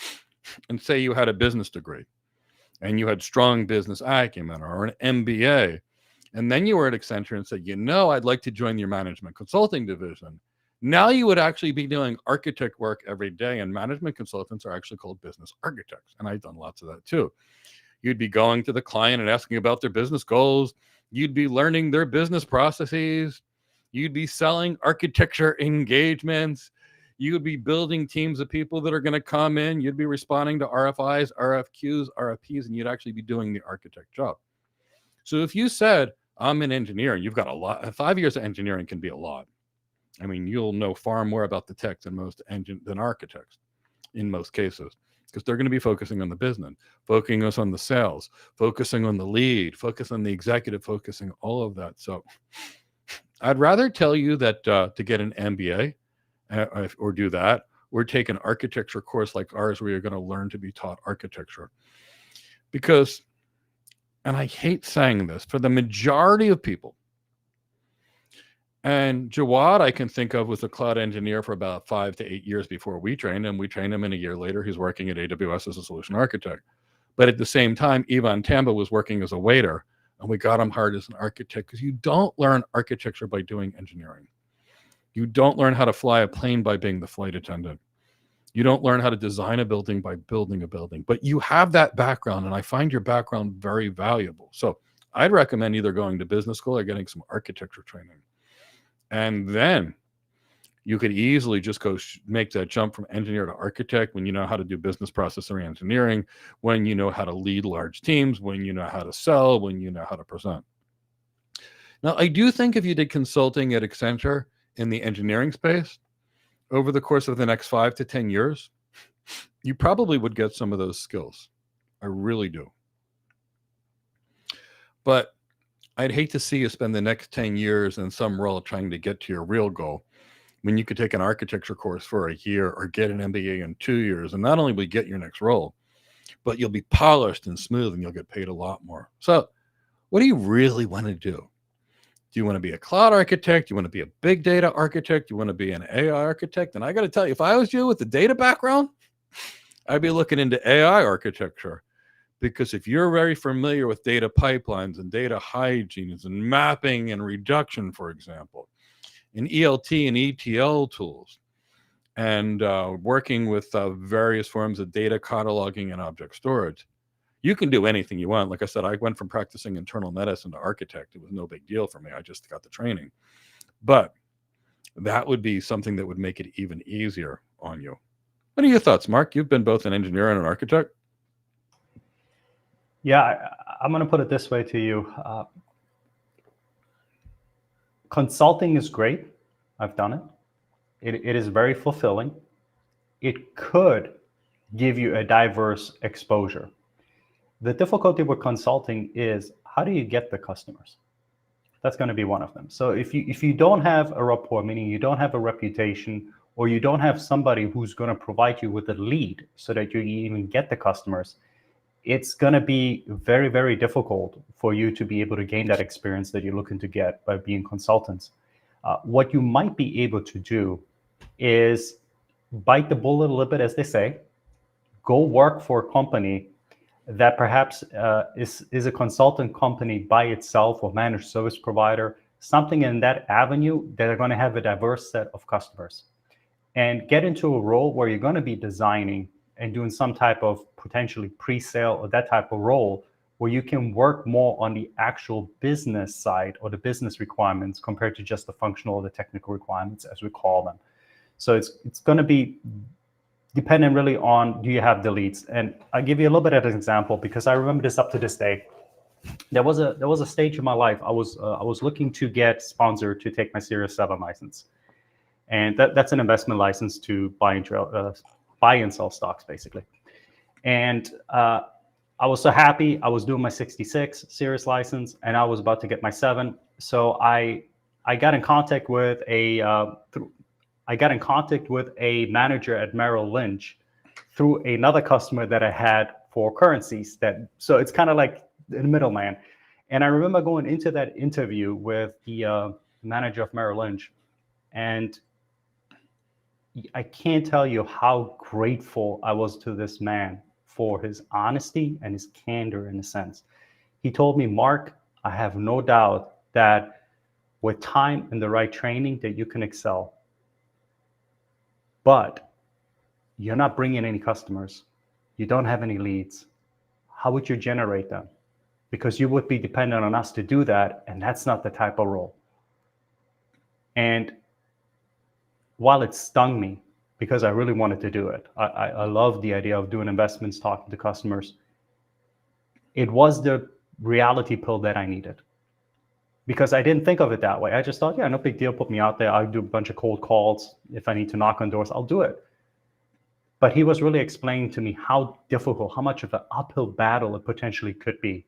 and say you had a business degree and you had strong business acumen or an MBA, and then you were at Accenture and said, you know, I'd like to join your management consulting division. Now you would actually be doing architect work every day, and management consultants are actually called business architects. And I've done lots of that too. You'd be going to the client and asking about their business goals. You'd be learning their business processes. You'd be selling architecture engagements. You would be building teams of people that are going to come in. You'd be responding to RFIs, RFQs, RFPs, and you'd actually be doing the architect job. So if you said, I'm an engineer, you've got a lot. 5 years of engineering can be a lot. I mean, you'll know far more about the tech than than architects in most cases, because they're going to be focusing on the business, focusing on the sales, focusing on the lead, focus on the executive, focusing all of that. So I'd rather tell you that to get an MBA or do that, or take an architecture course like ours where you're going to learn to be taught architecture. Because, and I hate saying this, for the majority of people, and Jawad, I can think of, was a cloud engineer for about 5 to 8 years before we trained him. We trained him, and a year later, he's working at AWS as a solution architect. But at the same time, Ivan Tamba was working as a waiter, and we got him hired as an architect, because you don't learn architecture by doing engineering. You don't learn how to fly a plane by being the flight attendant. You don't learn how to design a building by building a building. But you have that background, and I find your background very valuable. So I'd recommend either going to business school or getting some architecture training. And then you could easily just go make that jump from engineer to architect when you know how to do business process engineering, when you know how to lead large teams, when you know how to sell, when you know how to present. Now, I do think if you did consulting at Accenture in the engineering space over the course of the next 5 to 10 years, you probably would get some of those skills. I really do. But I'd hate to see you spend the next 10 years in some role trying to get to your real goal, when you could take an architecture course for a year or get an MBA in 2 years, and not only will you get your next role, but you'll be polished and smooth and you'll get paid a lot more. So what do you really want to do? Do you want to be a cloud architect? Do you want to be a big data architect? Do you want to be an AI architect? And I got to tell you, if I was you with the data background, I'd be looking into AI architecture. Because if you're very familiar with data pipelines and data hygiene and mapping and reduction, for example, and ELT and ETL tools, and working with various forms of data cataloging and object storage, you can do anything you want. Like I said, I went from practicing internal medicine to architect. It was no big deal for me. I just got the training. But that would be something that would make it even easier on you. What are your thoughts, Mark? You've been both an engineer and an architect. Yeah, I'm going to put it this way to you. Consulting is great. I've done it. It is very fulfilling. It could give you a diverse exposure. The difficulty with consulting is, how do you get the customers? That's going to be one of them. So if you don't have a rapport, meaning you don't have a reputation, or you don't have somebody who's going to provide you with a lead so that you even get the customers, it's going to be very, very difficult for you to be able to gain that experience that you're looking to get by being consultants. What you might be able to do is bite the bullet a little bit, as they say. Go work for a company that perhaps is a consultant company by itself, or managed service provider, something in that avenue that are going to have a diverse set of customers. and get into a role where you're going to be designing and doing some type of potentially pre-sale or that type of role where you can work more on the actual business side or the business requirements compared to just the functional or the technical requirements, as we call them. So it's going to be dependent really on, do you have the leads? And I'll give you a little bit of an example because I remember this up to this day. There was a stage in my life I was looking to get sponsored to take my Series 7 license, and that's an investment license to buy and sell stocks basically. And I was so happy. I was doing my 66 Series license, and I was about to get my 7. So I got in contact with a manager at Merrill Lynch through another customer that I had for currencies. So it's kind of like the middleman. And I remember going into that interview with the manager of Merrill Lynch, and I can't tell you how grateful I was to this man for his honesty and his candor in a sense. He told me, Mark, I have no doubt that with time and the right training that you can excel. But you're not bringing any customers. You don't have any leads. How would you generate them? Because you would be dependent on us to do that, and that's not the type of role. And while it stung me, because I really wanted to do it, I love the idea of doing investments, talking to customers, it was the reality pill that I needed. Because I didn't think of it that way. I just thought, yeah, no big deal, put me out there. I'll do a bunch of cold calls. If I need to knock on doors, I'll do it. But he was really explaining to me how difficult, how much of an uphill battle it potentially could be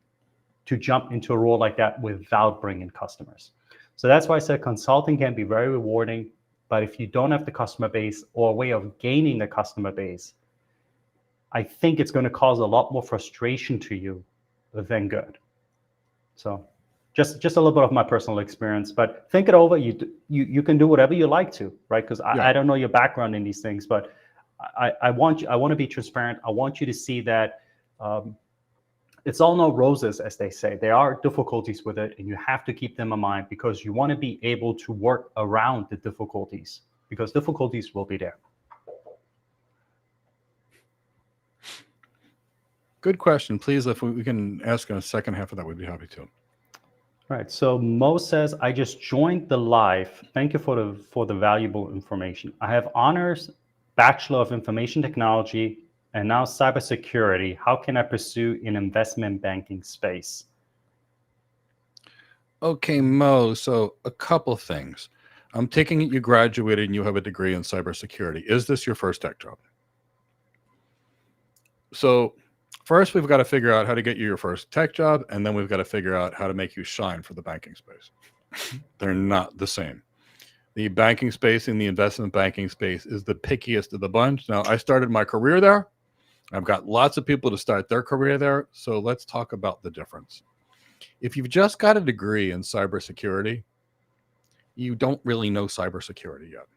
to jump into a role like that without bringing customers. So that's why I said consulting can be very rewarding, but if you don't have the customer base or a way of gaining the customer base, I think it's going to cause a lot more frustration to you than good. So just a little bit of my personal experience, but think it over. You can do whatever you like to, right? Because I don't know your background in these things, but I want to be transparent. I want you to see that it's all no roses, as they say. There are difficulties with it, and you have to keep them in mind because you want to be able to work around the difficulties, because difficulties will be there. Good question. Please, if we can ask in a second half of that, we'd be happy to. All right. So Mo says, I just joined the live. Thank you for the valuable information. I have honors, Bachelor of Information Technology, and now cybersecurity. How can I pursue an investment banking space? Okay, Mo. So a couple things. I'm taking it you graduated and you have a degree in cybersecurity. Is this your first tech job? So first, we've got to figure out how to get you your first tech job, and then we've got to figure out how to make you shine for the banking space. They're not the same. The banking space and the investment banking space is the pickiest of the bunch. Now, I started my career there. I've got lots of people to start their career there. So let's talk about the difference. If you've just got a degree in cybersecurity, you don't really know cybersecurity yet.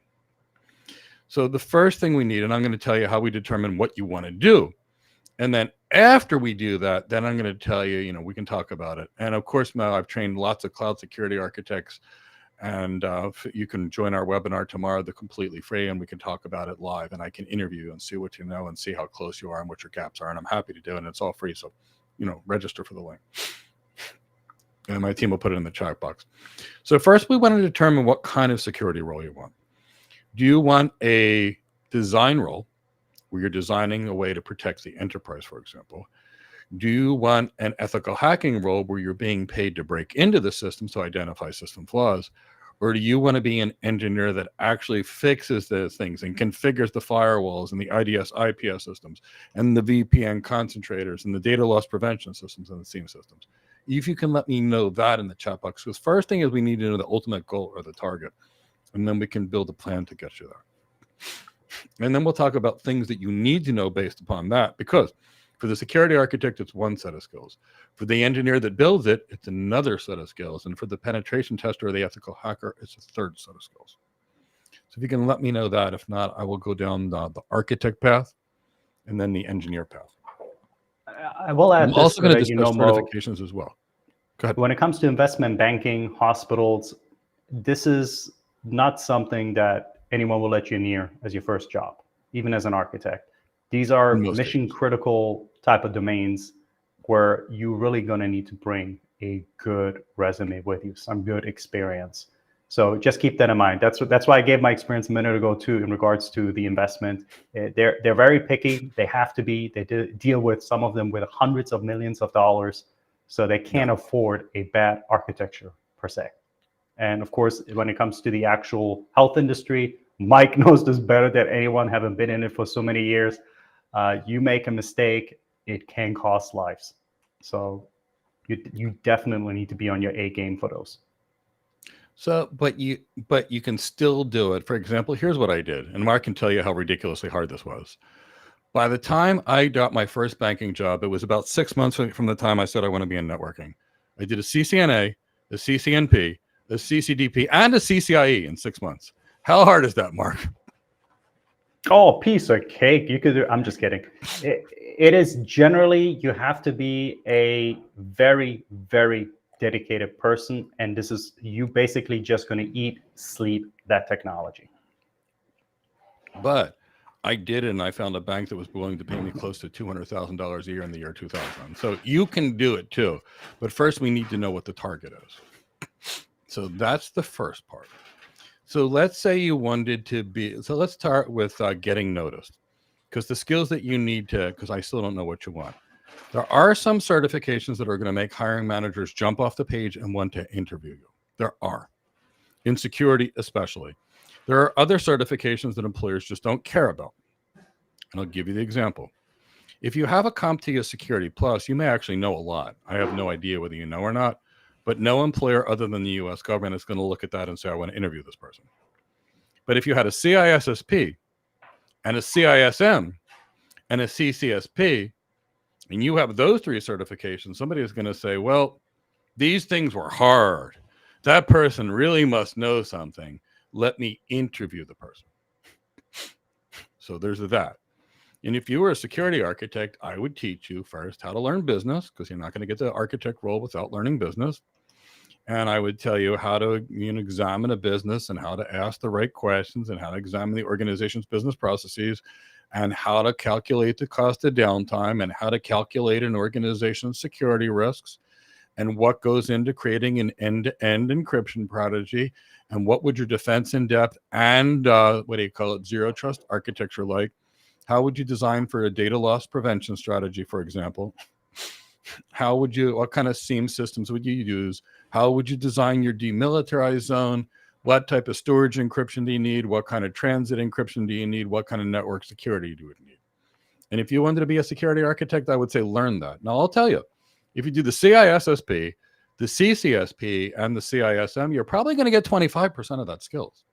So the first thing we need, and I'm going to tell you how we determine what you want to do. And then after we do that, then I'm going to tell you, we can talk about it. And of course, Mel, I've trained lots of cloud security architects, and you can join our webinar tomorrow. They're completely free, and we can talk about it live, and I can interview you and see what you know and see how close you are and what your gaps are. And I'm happy to do it, and it's all free. So, register for the link. And my team will put it in the chat box. So first, we want to determine what kind of security role you want. Do you want a design role, where you're designing a way to protect the enterprise, for example? Do you want an ethical hacking role where you're being paid to break into the system to identify system flaws? Or do you want to be an engineer that actually fixes those things and configures the firewalls and the IDS, IPS systems and the VPN concentrators and the data loss prevention systems and the SIEM systems? If you can let me know that in the chat box, because first thing is we need to know the ultimate goal or the target, and then we can build a plan to get you there. And then we'll talk about things that you need to know based upon that, because for the security architect, it's one set of skills. For the engineer that builds it, it's another set of skills. And for the penetration tester or the ethical hacker, it's a third set of skills. So if you can let me know that, if not, I will go down the architect path and then the engineer path. I will add I'm also going to discuss Mo, certifications as well. Go ahead. When it comes to investment banking, hospitals, this is not something that anyone will let you near as your first job, even as an architect. These are mission critical type of domains where you're really going to need to bring a good resume with you, some good experience. So just keep that in mind. That's why I gave my experience a minute ago too in regards to the investment. They're very picky. They have to be. They deal with some of them with hundreds of millions of dollars, so they can't afford a bad architecture per se. And of course, when it comes to the actual health industry, Mike knows this better than anyone, having been in it for so many years. You make a mistake, it can cost lives. So you definitely need to be on your A game for those. So, but you can still do it. For example, here's what I did, and Mark can tell you how ridiculously hard this was. By the time I got my first banking job, it was about 6 months from the time I said I want to be in networking. I did a CCNA, a CCNP, a CCDP, and a CCIE in 6 months. How hard is that, Mark? Oh, piece of cake. You could do. I'm just kidding. It is generally, you have to be a very, very dedicated person, and this is you basically just going to eat, sleep that technology. But I did it, and I found a bank that was willing to pay me close to $200,000 a year in the year 2000. So you can do it too. But first, we need to know what the target is. So that's the first part. So let's say you wanted to be, so let's start with getting noticed, because the skills that you need to, because I still don't know what you want. There are some certifications that are going to make hiring managers jump off the page and want to interview you. There are, in security especially. There are other certifications that employers just don't care about. And I'll give you the example. If you have a CompTIA Security Plus, you may actually know a lot. I have no idea whether you know or not, but no employer other than the U.S. government is going to look at that and say, I want to interview this person. But if you had a CISSP and a CISM and a CCSP, and you have those three certifications, somebody is going to say, well, these things were hard. That person really must know something. Let me interview the person. So there's that. And if you were a security architect, I would teach you first how to learn business, because you're not going to get the architect role without learning business. And I would tell you how to examine a business and how to ask the right questions and how to examine the organization's business processes and how to calculate the cost of downtime and how to calculate an organization's security risks and what goes into creating an end-to-end encryption strategy and what would your defense in depth and zero trust architecture like. How would you design for a data loss prevention strategy, for example? What kind of SIEM systems would you use? How would you design your demilitarized zone? What type of storage encryption do you need? What kind of transit encryption do you need? What kind of network security do you need? And if you wanted to be a security architect, I would say learn that. Now, I'll tell you, if you do the CISSP, the CCSP, and the CISM, you're probably going to get 25% of that skills.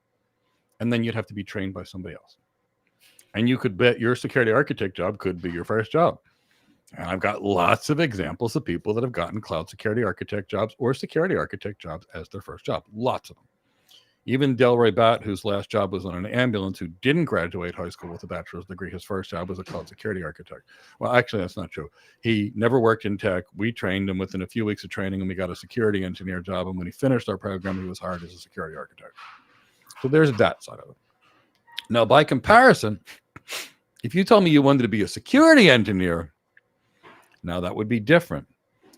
And then you'd have to be trained by somebody else. And you could bet your security architect job could be your first job. And I've got lots of examples of people that have gotten cloud security architect jobs or security architect jobs as their first job. Lots of them. Even Delroy Batt, whose last job was on an ambulance, who didn't graduate high school with a bachelor's degree, his first job was a cloud security architect. Well, actually, that's not true. He never worked in tech. We trained him within a few weeks of training, and we got a security engineer job. And when he finished our program, he was hired as a security architect. So there's that side of it. Now, by comparison, if you told me you wanted to be a security engineer, now that would be different.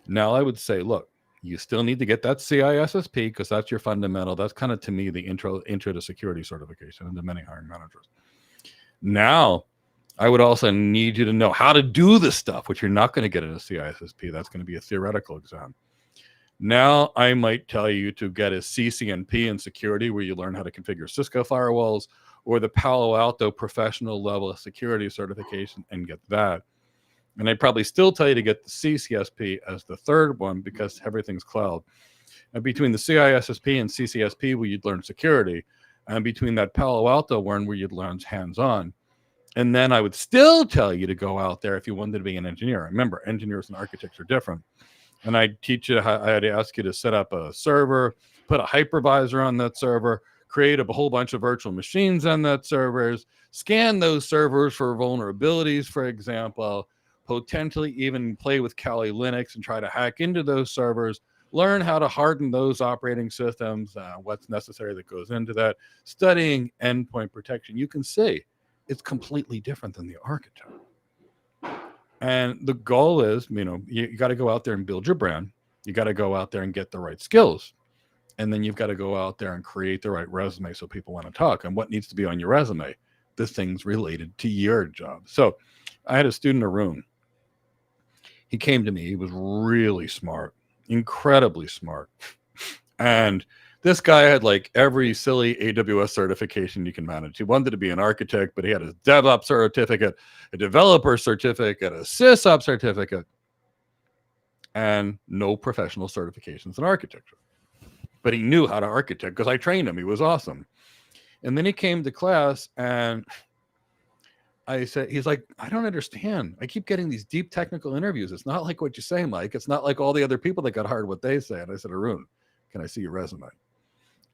Now I would say, look, you still need to get that CISSP because that's your fundamental. That's kind of, to me, the intro to security certification and to many hiring managers. Now, I would also need you to know how to do this stuff, which you're not going to get in a CISSP. That's going to be a theoretical exam. Now, I might tell you to get a CCNP in security where you learn how to configure Cisco firewalls or the Palo Alto professional level of security certification and get that. And I'd probably still tell you to get the CCSP as the third one because everything's cloud. And between the CISSP and CCSP, where you'd learn security, and between that Palo Alto one where you'd learn hands-on. And then I would still tell you to go out there if you wanted to be an engineer. Remember, engineers and architects are different. And I'd teach you how, I'd ask you to set up a server, put a hypervisor on that server, create a whole bunch of virtual machines on that servers, scan those servers for vulnerabilities, for example, potentially even play with Kali Linux and try to hack into those servers, Learn how to harden those operating systems, what's necessary that goes into that. Studying endpoint protection, you can see it's completely different than the architect. And the goal is, you got to go out there and build your brand. You got to go out there and get the right skills. And then you've got to go out there and create the right resume so people want to talk. And what needs to be on your resume? The things related to your job. So I had a student, Arun. He came to me. He was really smart, incredibly smart. And this guy had like every silly AWS certification you can manage. He wanted to be an architect, but he had a DevOps certificate, a developer certificate, a SysOps certificate, and no professional certifications in architecture. But he knew how to architect because I trained him. He was awesome. And then he came to class and I said, he's like, I don't understand. I keep getting these deep technical interviews. It's not like what you say, Mike. It's not like all the other people that got hired, what they say. And I said, Arun, can I see your resume?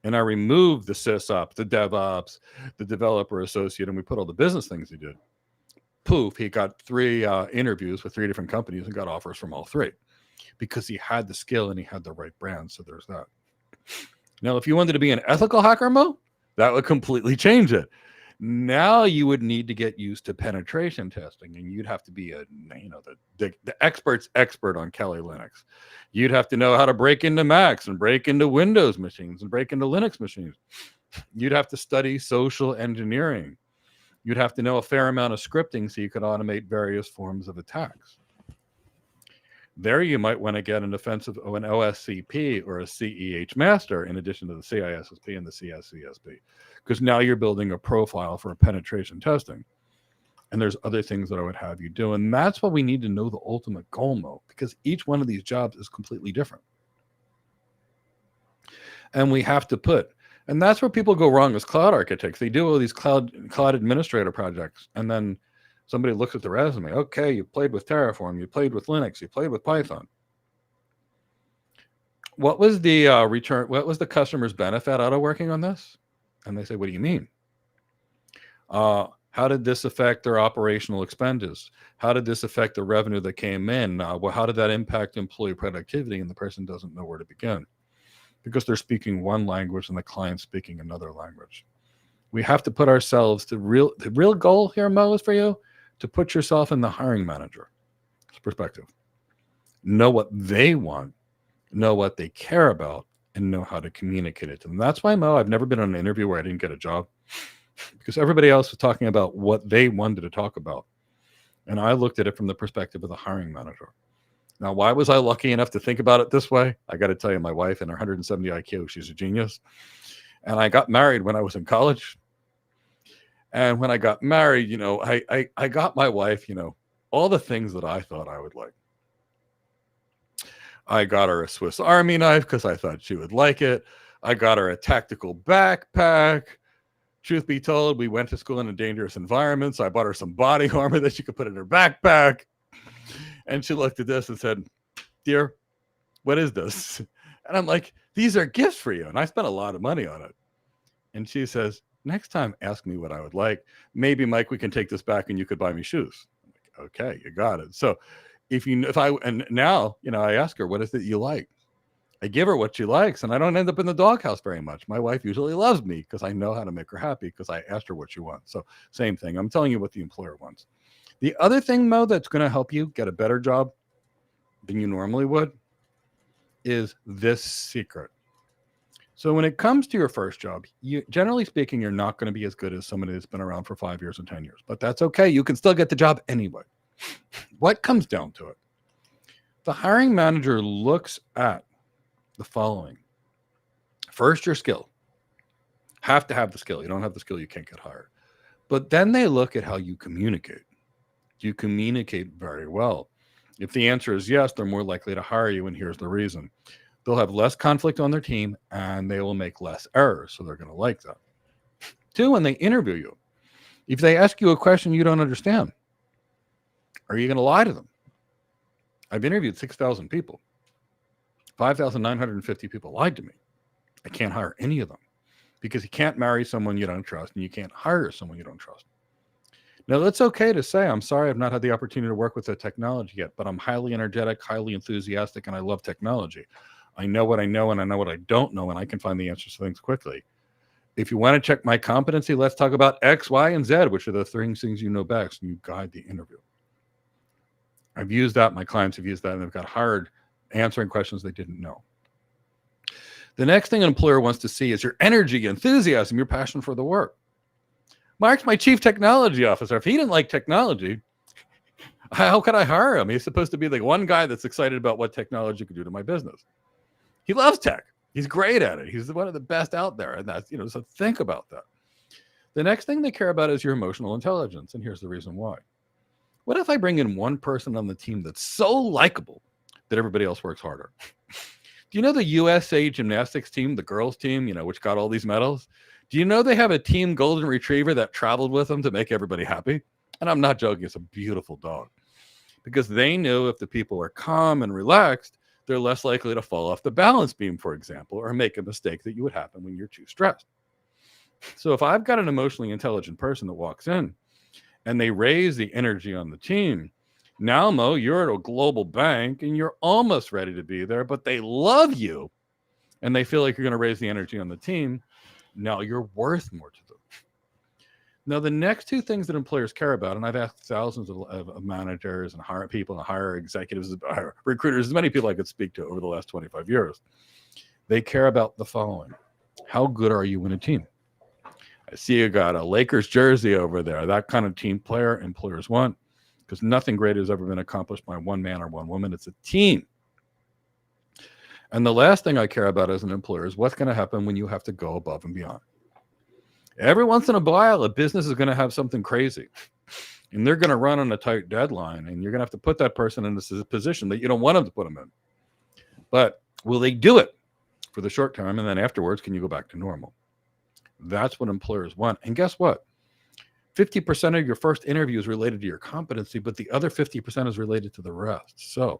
And I removed the SysOps, the DevOps, the developer associate, and we put all the business things he did. Poof, he got 3 interviews with 3 different companies and got offers from all 3 because he had the skill and he had the right brand. So there's that. Now, if you wanted to be an ethical hacker, Mo, that would completely change it. Now you would need to get used to penetration testing, and you'd have to be the expert's expert on Kali Linux. You'd have to know how to break into Macs and break into Windows machines and break into Linux machines. You'd have to study social engineering. You'd have to know a fair amount of scripting so you could automate various forms of attacks. There you might want to get an OSCP or a CEH master in addition to the CISSP and the CSCSP, because now you're building a profile for penetration testing. And there's other things that I would have you do. And that's what we need to know the ultimate goal, Mo, because each one of these jobs is completely different. And we have to and that's where people go wrong as cloud architects. They do all these cloud administrator projects, and then somebody looks at the resume. Okay, you played with Terraform, you played with Linux, you played with Python. What was the return? What was the customer's benefit out of working on this? And they say, what do you mean? How did this affect their operational expenses? How did this affect the revenue that came in? How did that impact employee productivity? And the person doesn't know where to begin because they're speaking one language and the client's speaking another language. We have to put ourselves the real goal here, Mo, is for you to put yourself in the hiring manager's perspective. Know what they want, know what they care about, and know how to communicate it to them. That's why, Mo, I've never been on an interview where I didn't get a job because everybody else was talking about what they wanted to talk about. And I looked at it from the perspective of the hiring manager. Now, why was I lucky enough to think about it this way? I got to tell you, my wife and her 170 IQ, she's a genius. And I got married when I was in college. And when I got married, I got my wife, all the things that I thought I would like. I got her a Swiss Army knife because I thought she would like it. I got her a tactical backpack. Truth be told, we went to school in a dangerous environment, so I bought her some body armor that she could put in her backpack. And she looked at this and said, dear, what is this? And I'm like, these are gifts for you. And I spent a lot of money on it. And she says, next time, ask me what I would like. Maybe, Mike, we can take this back and you could buy me shoes. I'm like, okay, you got it. So now, I ask her, what is it you like? I give her what she likes, and I don't end up in the doghouse very much. My wife usually loves me because I know how to make her happy because I asked her what she wants. So same thing. I'm telling you what the employer wants. The other thing, Mo, that's going to help you get a better job than you normally would is this secret. So when it comes to your first job, generally speaking, you're not going to be as good as somebody that's been around for 5 years or 10 years, but that's okay. You can still get the job anyway. What comes down to it? The hiring manager looks at the following. First, your skill. Have to have the skill. You don't have the skill, you can't get hired. But then they look at how you communicate. Do you communicate very well? If the answer is yes, they're more likely to hire you, and here's the reason. They'll have less conflict on their team, and they will make less errors, so they're going to like that. 2, when they interview you, if they ask you a question you don't understand, are you going to lie to them? I've interviewed 6,000 people. 5,950 people lied to me. I can't hire any of them because you can't marry someone you don't trust and you can't hire someone you don't trust. Now, it's okay to say, I'm sorry I've not had the opportunity to work with the technology yet, but I'm highly energetic, highly enthusiastic, and I love technology. I know what I know and I know what I don't know, and I can find the answers to things quickly. If you want to check my competency, let's talk about X, Y, and Z, which are the three things you know best, and you guide the interview. I've used that. My clients have used that, and they've got hired answering questions they didn't know. The next thing an employer wants to see is your energy, enthusiasm, your passion for the work. Mark's my chief technology officer. If he didn't like technology, how could I hire him? He's supposed to be the one guy that's excited about what technology could do to my business. He loves tech. He's great at it. He's one of the best out there. And that's, so think about that. The next thing they care about is your emotional intelligence. And here's the reason why. What if I bring in one person on the team that's so likable that everybody else works harder? Do you know the USA gymnastics team, the girls team, which got all these medals? Do you know they have a team golden retriever that traveled with them to make everybody happy? And I'm not joking. It's a beautiful dog. Because they knew if the people are calm and relaxed, they're less likely to fall off the balance beam, for example, or make a mistake that you would happen when you're too stressed. So if I've got an emotionally intelligent person that walks in and they raise the energy on the team, now, Mo, you're at a global bank and you're almost ready to be there, but they love you and they feel like you're going to raise the energy on the team. Now you're worth more to them. Now, the next two things that employers care about, and I've asked thousands of managers and hire people and hire executives, recruiters, as many people I could speak to over the last 25 years, they care about the following. How good are you in a team? I see you got a Lakers jersey over there. That kind of team player employers want, because nothing great has ever been accomplished by one man or one woman. It's a team. And the last thing I care about as an employer is what's going to happen when you have to go above and beyond. Every once in a while, a business is going to have something crazy, and they're going to run on a tight deadline, and you're going to have to put that person in a position that you don't want them to put them in. But will they do it for the short term, and then afterwards, can you go back to normal? That's what employers want. And guess what? 50% of your first interview is related to your competency, but the other 50% is related to the rest. So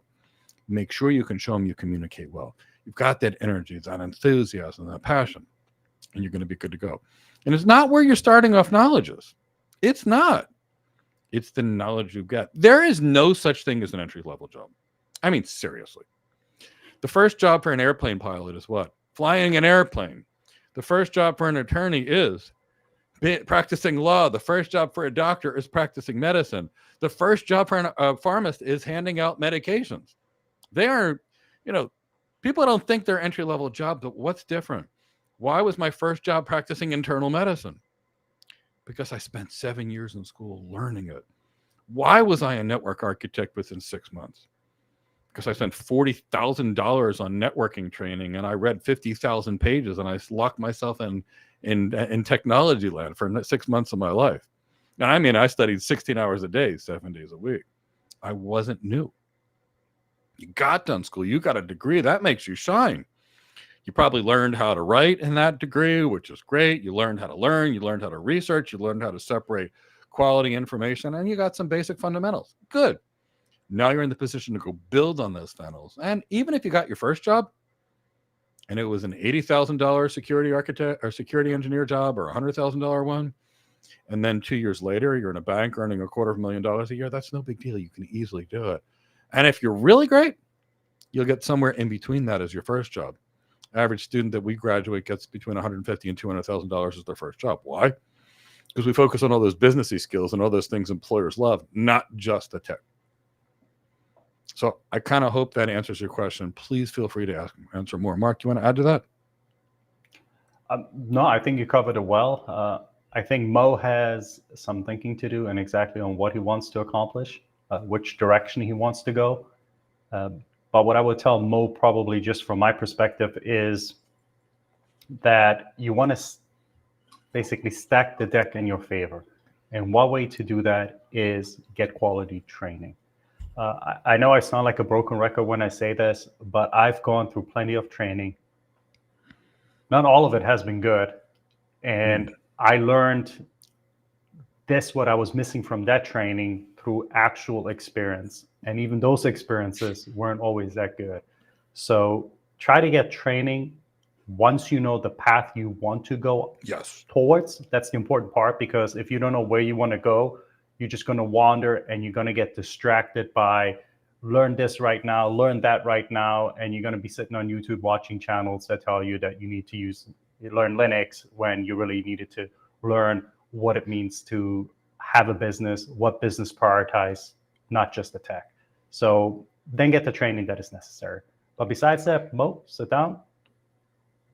make sure you can show them you communicate well. You've got that energy, that enthusiasm, that passion, and you're going to be good to go. And it's not where you're starting off knowledge is. It's not. It's the knowledge you've got. There is no such thing as an entry-level job. I mean, seriously. The first job for an airplane pilot is what? Flying an airplane. The first job for an attorney is practicing law. The first job for a doctor is practicing medicine. The first job for a pharmacist is handing out medications. They are, people don't think they're entry-level jobs, but what's different? Why was my first job practicing internal medicine? Because I spent 7 years in school learning it. Why was I a network architect within 6 months? Because I spent $40,000 on networking training and I read 50,000 pages and I locked myself in technology land for 6 months of my life. And I mean, I studied 16 hours a day, 7 days a week. I wasn't new. You got done school. You got a degree. That makes you shine. You probably learned how to write in that degree, which is great. You learned how to learn. You learned how to research. You learned how to separate quality information. And you got some basic fundamentals. Good. Now you're in the position to go build on those funnels. And even if you got your first job and it was an $80,000 security architect or security engineer job or a $100,000 one, and then 2 years later, you're in a bank earning $250,000 a year, that's no big deal. You can easily do it. And if you're really great, you'll get somewhere in between that as your first job. Average student that we graduate gets between $150,000 and $200,000 as their first job. Why? Because we focus on all those businessy skills and all those things employers love, not just the tech. So I kind of hope that answers your question. Please feel free to answer more. Mark, do you want to add to that? No, I think you covered it well. I think Mo has some thinking to do and exactly on what he wants to accomplish, which direction he wants to go. But what I would tell Mo, probably just from my perspective, is that you want to basically stack the deck in your favor. And one way to do that is get quality training. I know I sound like a broken record when I say this, but I've gone through plenty of training. Not all of it has been good. And I learned what I was missing from that training through actual experience. And even those experiences weren't always that good. So try to get training once you know the path you want to go towards. That's the important part, because if you don't know where you want to go, you're just going to wander and you're going to get distracted by learn this right now, learn that right now, and you're going to be sitting on YouTube watching channels that tell you that you need to learn Linux when you really needed to learn what it means to have a business, what business prioritize, not just the tech. So then get the training that is necessary. But besides that, Mo, sit down,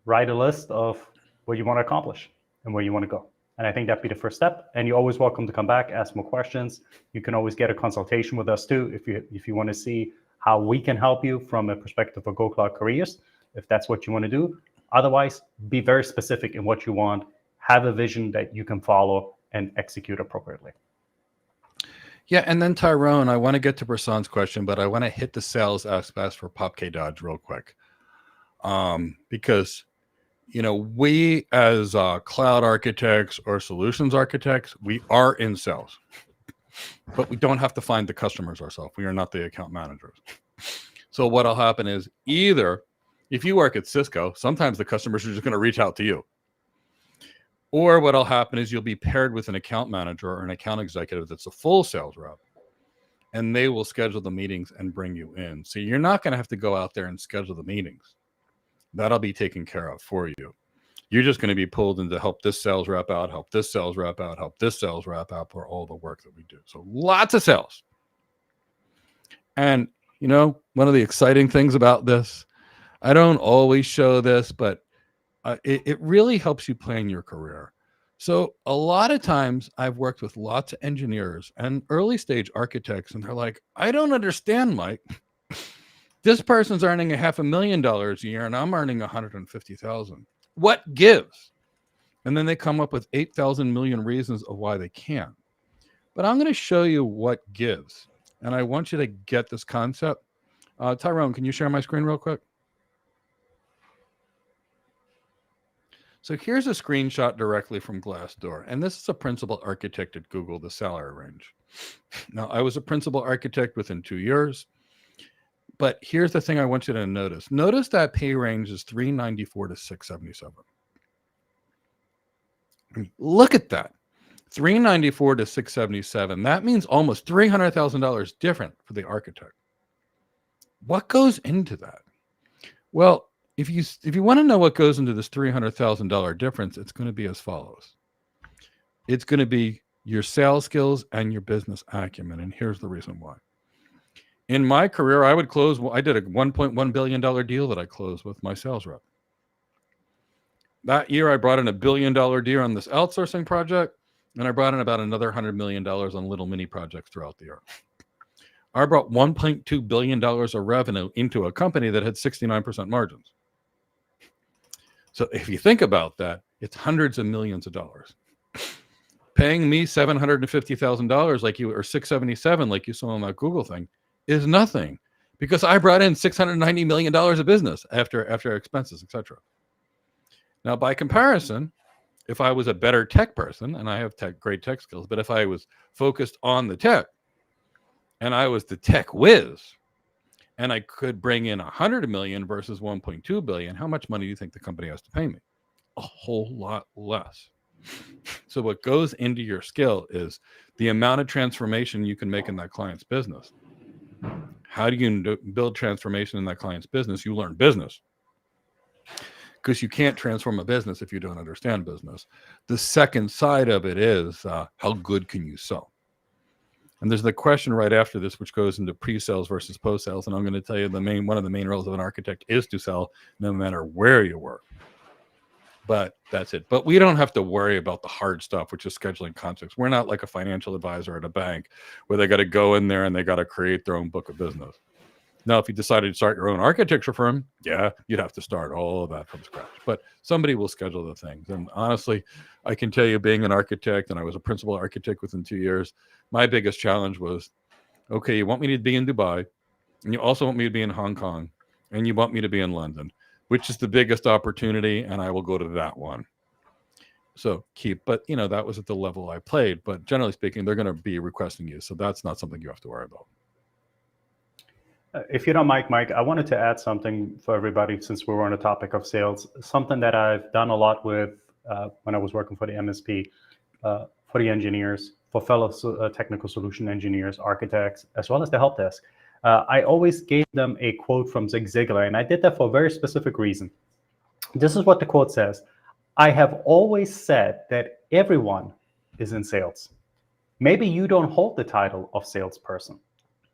write a list of what you want to accomplish and where you want to go. And I think that'd be the first step. And you're always welcome to come back, ask more questions. You can always get a consultation with us too if you want to see how we can help you from a perspective of Go Cloud careers, if that's what you want to do. Otherwise, be very specific in what you want, have a vision that you can follow and execute appropriately. Yeah, and then Tyrone, I want to get to Prasan's question, but I want to hit the sales aspect for Pop K Dodge real quick. Because we as cloud architects or solutions architects, we are in sales, but we don't have to find the customers ourselves. We are not the account managers. So what'll happen is either if you work at Cisco, sometimes the customers are just going to reach out to you. Or what'll happen is you'll be paired with an account manager or an account executive that's a full sales rep, and they will schedule the meetings and bring you in. So you're not going to have to go out there and schedule the meetings. That'll be taken care of for you. You're just going to be pulled in to help this sales rep out, help this sales rep out, help this sales rep out for all the work that we do. So lots of sales. And, one of the exciting things about this, I don't always show this, but it really helps you plan your career. So a lot of times I've worked with lots of engineers and early stage architects, and they're like, I don't understand, Mike. This person's earning $500,000 a year and I'm earning 150,000. What gives? And then they come up with 8,000 million reasons of why they can't. But I'm going to show you what gives. And I want you to get this concept. Tyrone, can you share my screen real quick? So here's a screenshot directly from Glassdoor. And this is a principal architect at Google, the salary range. Now, I was a principal architect within 2 years. But here's the thing I want you to notice. Notice that pay range is $394 to $677. Look at that. $394 to $677. That means almost $300,000 different for the architect. What goes into that? Well, if you want to know what goes into this $300,000 difference, it's going to be as follows. It's going to be your sales skills and your business acumen. And here's the reason why. In my career, I did a $1.1 billion deal that I closed with my sales rep. That year, I brought in $1 billion deal on this outsourcing project, and I brought in about another $100 million on little mini projects throughout the year. I brought $1.2 billion of revenue into a company that had 69% margins. So if you think about that, it's hundreds of millions of dollars. Paying me $750,000 like you, or $677 like you saw on that Google thing, is nothing, because I brought in $690 million of business after expenses, etc. Now, by comparison, if I was a better tech person, and I have great tech skills, but if I was focused on the tech, and I was the tech whiz, and I could bring in 100 million versus 1.2 billion, how much money do you think the company has to pay me? A whole lot less. So what goes into your skill is the amount of transformation you can make in that client's business. How do you build transformation in that client's business? You learn business, because you can't transform a business if you don't understand business. The second side of it is how good can you sell? And there's the question right after this, which goes into pre-sales versus post-sales. And I'm going to tell you one of the main roles of an architect is to sell no matter where you work. But that's it. But we don't have to worry about the hard stuff, which is scheduling contracts. We're not like a financial advisor at a bank where they got to go in there and they got to create their own book of business. Now, if you decided to start your own architecture firm, yeah, you'd have to start all of that from scratch. But somebody will schedule the things. And honestly, I can tell you, being an architect, and I was a principal architect within 2 years, my biggest challenge was, okay, you want me to be in Dubai, and you also want me to be in Hong Kong, and you want me to be in London. Which is the biggest opportunity, and I will go to that one. So but that was at the level I played. But generally speaking, they're going to be requesting you. So that's not something you have to worry about. If you don't mind, Mike, I wanted to add something for everybody, since we were on the topic of sales. Something that I've done a lot with when I was working for the MSP, for the engineers, for fellow technical solution engineers, architects, as well as the help desk. I always gave them a quote from Zig Ziglar, and I did that for a very specific reason. This is what the quote says. I have always said that everyone is in sales. Maybe you don't hold the title of salesperson,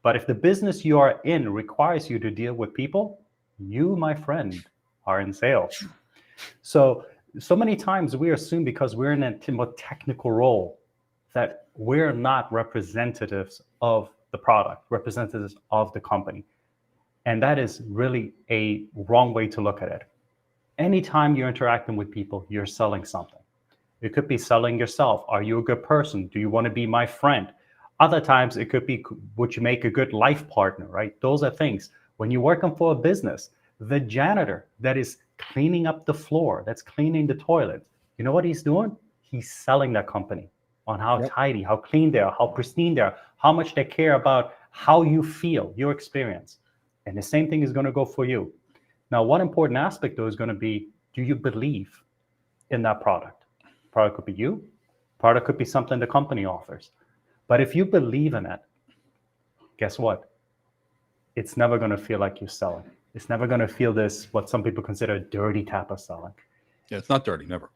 but if the business you are in requires you to deal with people, you, my friend, are in sales. So many times we assume because we're in a more technical role that we're not representatives of the product, representatives of the company. And that is really a wrong way to look at it. Anytime you're interacting with people, you're selling something. It could be selling yourself. Are you a good person? Do you want to be my friend? Other times it could be, would you make a good life partner, right? Those are things. When you're working for a business, the janitor that is cleaning up the floor, that's cleaning the toilet, you know what he's doing? He's selling that company on how tidy, how clean they are, how pristine they are, how much they care about how you feel, your experience. And the same thing is going to go for you. Now, one important aspect, though, is going to be, do you believe in that product? Product could be you. Product could be something the company offers. But if you believe in it, guess what? It's never going to feel like you're selling. It's never going to feel this, what some people consider a dirty type of selling. Yeah, it's not dirty, never.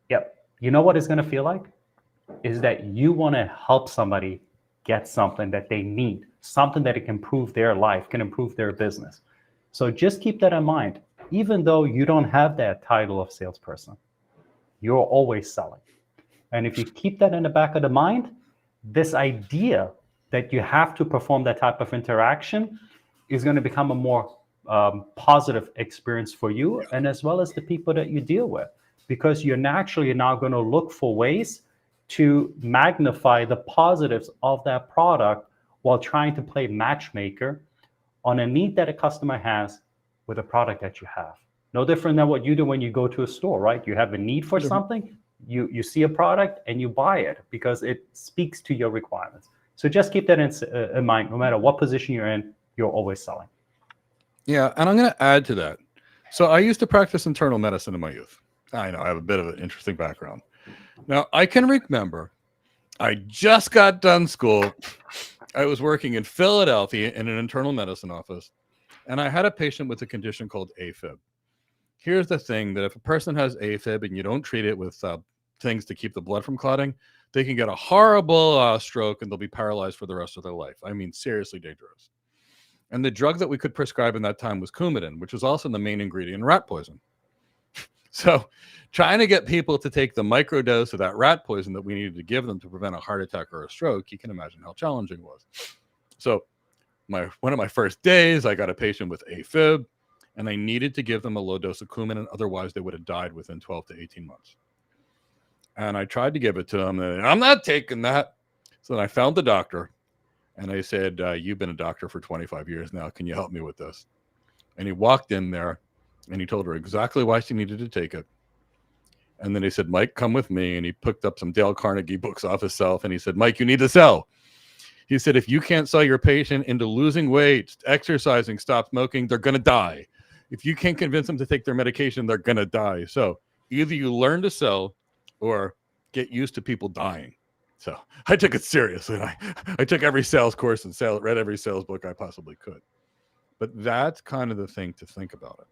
Yep. You know what it's going to feel like? Is that you want to help somebody get something that they need, something that can improve their life, can improve their business. So just keep that in mind. Even though you don't have that title of salesperson, you're always selling. And if you keep that in the back of the mind, this idea that you have to perform that type of interaction is going to become a more positive experience for you and as well as the people that you deal with, because you're naturally now going to look for ways to magnify the positives of that product while trying to play matchmaker on a need that a customer has with a product that you have. No different than what you do when you go to a store, right? You have a need for something, you see a product and you buy it because it speaks to your requirements. So just keep that in mind. No matter what position you're in, you're always selling. Yeah, and I'm going to add to that. So I used to practice internal medicine in my youth. I know I have a bit of an interesting background. Now, I can remember I just got done school. I was working in Philadelphia in an internal medicine office, and I had a patient with a condition called AFib. Here's the thing, that if a person has AFib and you don't treat it with things to keep the blood from clotting, they can get a horrible stroke and they'll be paralyzed for the rest of their life. I mean, seriously dangerous. And the drug that we could prescribe in that time was Coumadin, which was also the main ingredient in rat poison. So trying to get people to take the microdose of that rat poison that we needed to give them to prevent a heart attack or a stroke, you can imagine how challenging it was. So one of my first days, I got a patient with AFib, and I needed to give them a low dose of Coumadin, otherwise they would have died within 12 to 18 months. And I tried to give it to them, and I'm not taking that. So then I found the doctor, and I said, you've been a doctor for 25 years now. Can you help me with this? And he walked in there, and he told her exactly why she needed to take it. And then he said, Mike, come with me. And he picked up some Dale Carnegie books off his shelf, and he said, Mike, you need to sell. He said, if you can't sell your patient into losing weight, exercising, stop smoking, they're going to die. If you can't convince them to take their medication, they're going to die. So either you learn to sell or get used to people dying. So I took it seriously. I took every sales course and read every sales book I possibly could. But that's kind of the thing to think about it.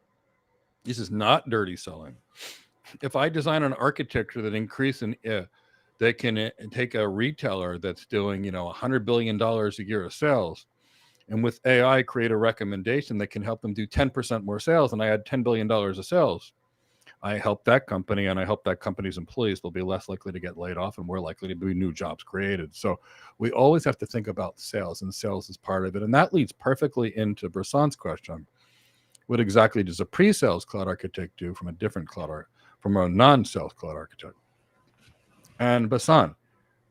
This is not dirty selling. If I design an architecture that can take a retailer that's doing, $100 billion a year of sales, and with AI create a recommendation that can help them do 10% more sales, and I add $10 billion of sales, I help that company, and I help that company's employees. They'll be less likely to get laid off and more likely to be new jobs created. So we always have to think about sales, and sales is part of it. And that leads perfectly into Brasant's question. What exactly does a pre-sales cloud architect do from a different from a non-sales cloud architect? And Basant,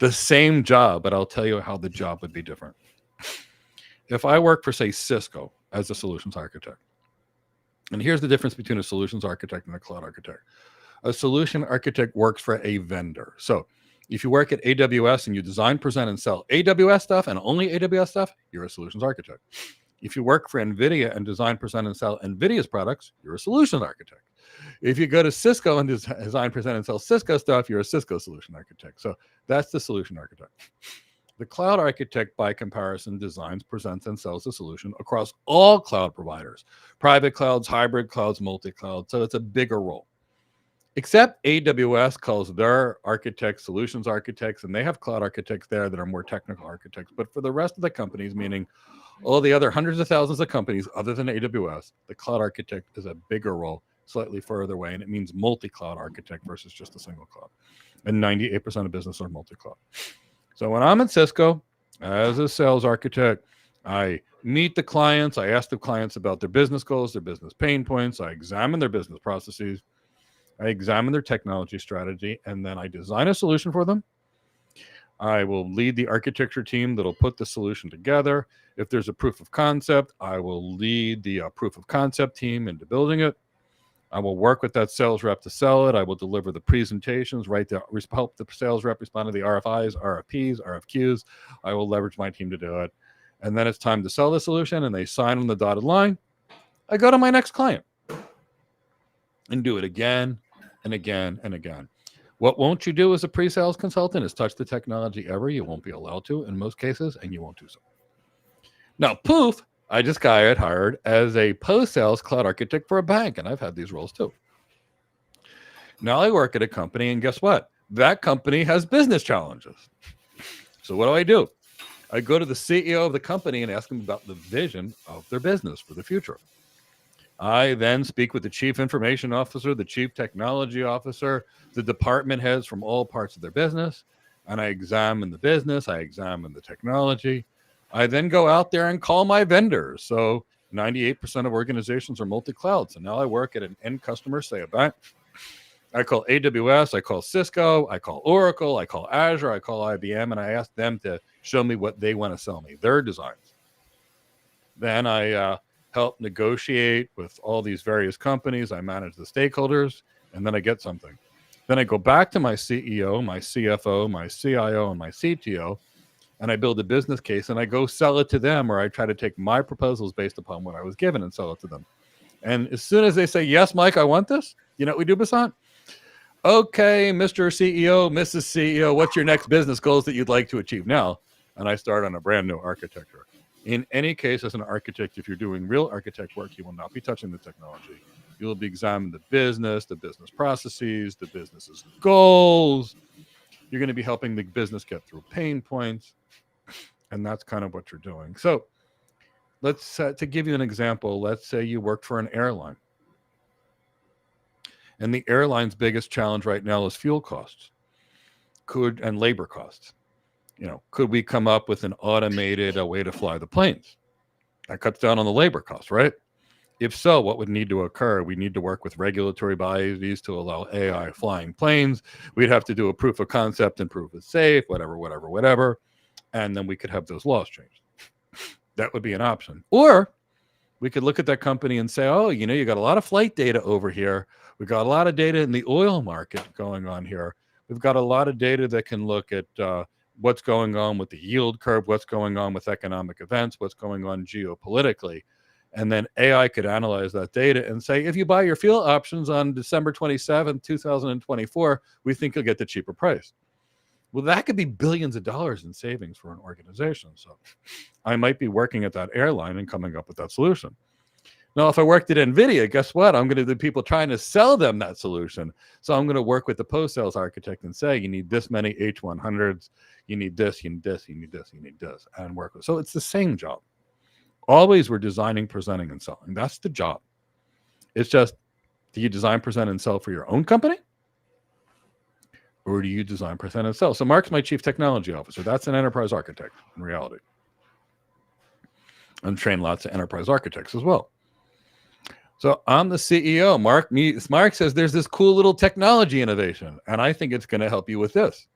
the same job, but I'll tell you how the job would be different. If I work for, say, Cisco as a solutions architect, and here's the difference between a solutions architect and a cloud architect. A solution architect works for a vendor. So if you work at AWS and you design, present, and sell AWS stuff and only AWS stuff, you're a solutions architect. If you work for NVIDIA and design, present, and sell NVIDIA's products, you're a solutions architect. If you go to Cisco and design, present, and sell Cisco stuff, you're a Cisco solution architect. So that's the solution architect. The cloud architect, by comparison, designs, presents, and sells the solution across all cloud providers, private clouds, hybrid clouds, multi-cloud. So it's a bigger role. Except AWS calls their architects solutions architects, and they have cloud architects there that are more technical architects. But for the rest of the companies, meaning all the other hundreds of thousands of companies other than AWS, the cloud architect is a bigger role, slightly further away, and it means multi-cloud architect versus just a single cloud. And 98% of business are multi-cloud. So when I'm at Cisco as a sales architect, I meet the clients, I ask the clients about their business goals, their business pain points, I examine their business processes, I examine their technology strategy, and then I design a solution for them. I will lead the architecture team that'll put the solution together. If there's a proof of concept, I will lead the proof of concept team into building it. I will work with that sales rep to sell it. I will deliver the presentations, help the sales rep respond to the RFIs, RFPs, RFQs. I will leverage my team to do it. And then it's time to sell the solution, and they sign on the dotted line. I go to my next client and do it again and again and again. What won't you do as a pre-sales consultant is touch the technology ever. You won't be allowed to in most cases, and you won't do so. Now, poof, I just got hired as a post-sales cloud architect for a bank, and I've had these roles too. Now I work at a company, and guess what? That company has business challenges. So what do? I go to the CEO of the company and ask them about the vision of their business for the future. I then speak with the chief information officer, the chief technology officer, the department heads from all parts of their business, and I examine the business, I examine the technology. I then go out there and call my vendors. So 98% of organizations are multi-cloud. So now I work at an end customer, say a bank. I call AWS, I call Cisco, I call Oracle, I call Azure, I call IBM, and I ask them to show me what they want to sell me, their designs. Then I help negotiate with all these various companies. I manage the stakeholders, and then I get something. Then I go back to my CEO, my CFO, my CIO, and my CTO, and I build a business case, and I go sell it to them, or I try to take my proposals based upon what I was given and sell it to them. And as soon as they say, yes, Mike, I want this, you know what we do, Basant? Okay, Mr. CEO, Mrs. CEO, what's your next business goals that you'd like to achieve now? And I start on a brand new architecture. In any case, as an architect, if you're doing real architect work, you will not be touching the technology. You will be examining the business processes, the business's goals. You're going to be helping the business get through pain points. And that's kind of what you're doing. So let's, to give you an example, let's say you work for an airline. And the airline's biggest challenge right now is fuel costs and labor costs. You know, could we come up with an automated way to fly the planes? That cuts down on the labor costs, right? If so, what would need to occur? We need to work with regulatory bodies to allow AI flying planes. We'd have to do a proof of concept and prove it's safe, whatever. And then we could have those laws changed. That would be an option. Or we could look at that company and say, oh, you know, you got a lot of flight data over here. We've got a lot of data in the oil market going on here. We've got a lot of data that can look at what's going on with the yield curve, what's going on with economic events, what's going on geopolitically. And then AI could analyze that data and say, if you buy your fuel options on December 27th, 2024, we think you'll get the cheaper price. Well, that could be billions of dollars in savings for an organization. So I might be working at that airline and coming up with that solution. Now, if I worked at NVIDIA, guess what? I'm going to do people trying to sell them that solution. So I'm going to work with the post-sales architect and say, you need this many H100s, you need this, you need this, you need this, you need this, and work with. So it's the same job. Always we're designing, presenting, and selling. That's the job. It's just, do you design, present, and sell for your own company? Or do you design, present, and sell? So Mark's my chief technology officer. That's an enterprise architect in reality. And train lots of enterprise architects as well. So I'm the CEO. Mark says there's this cool little technology innovation, and I think it's going to help you with this.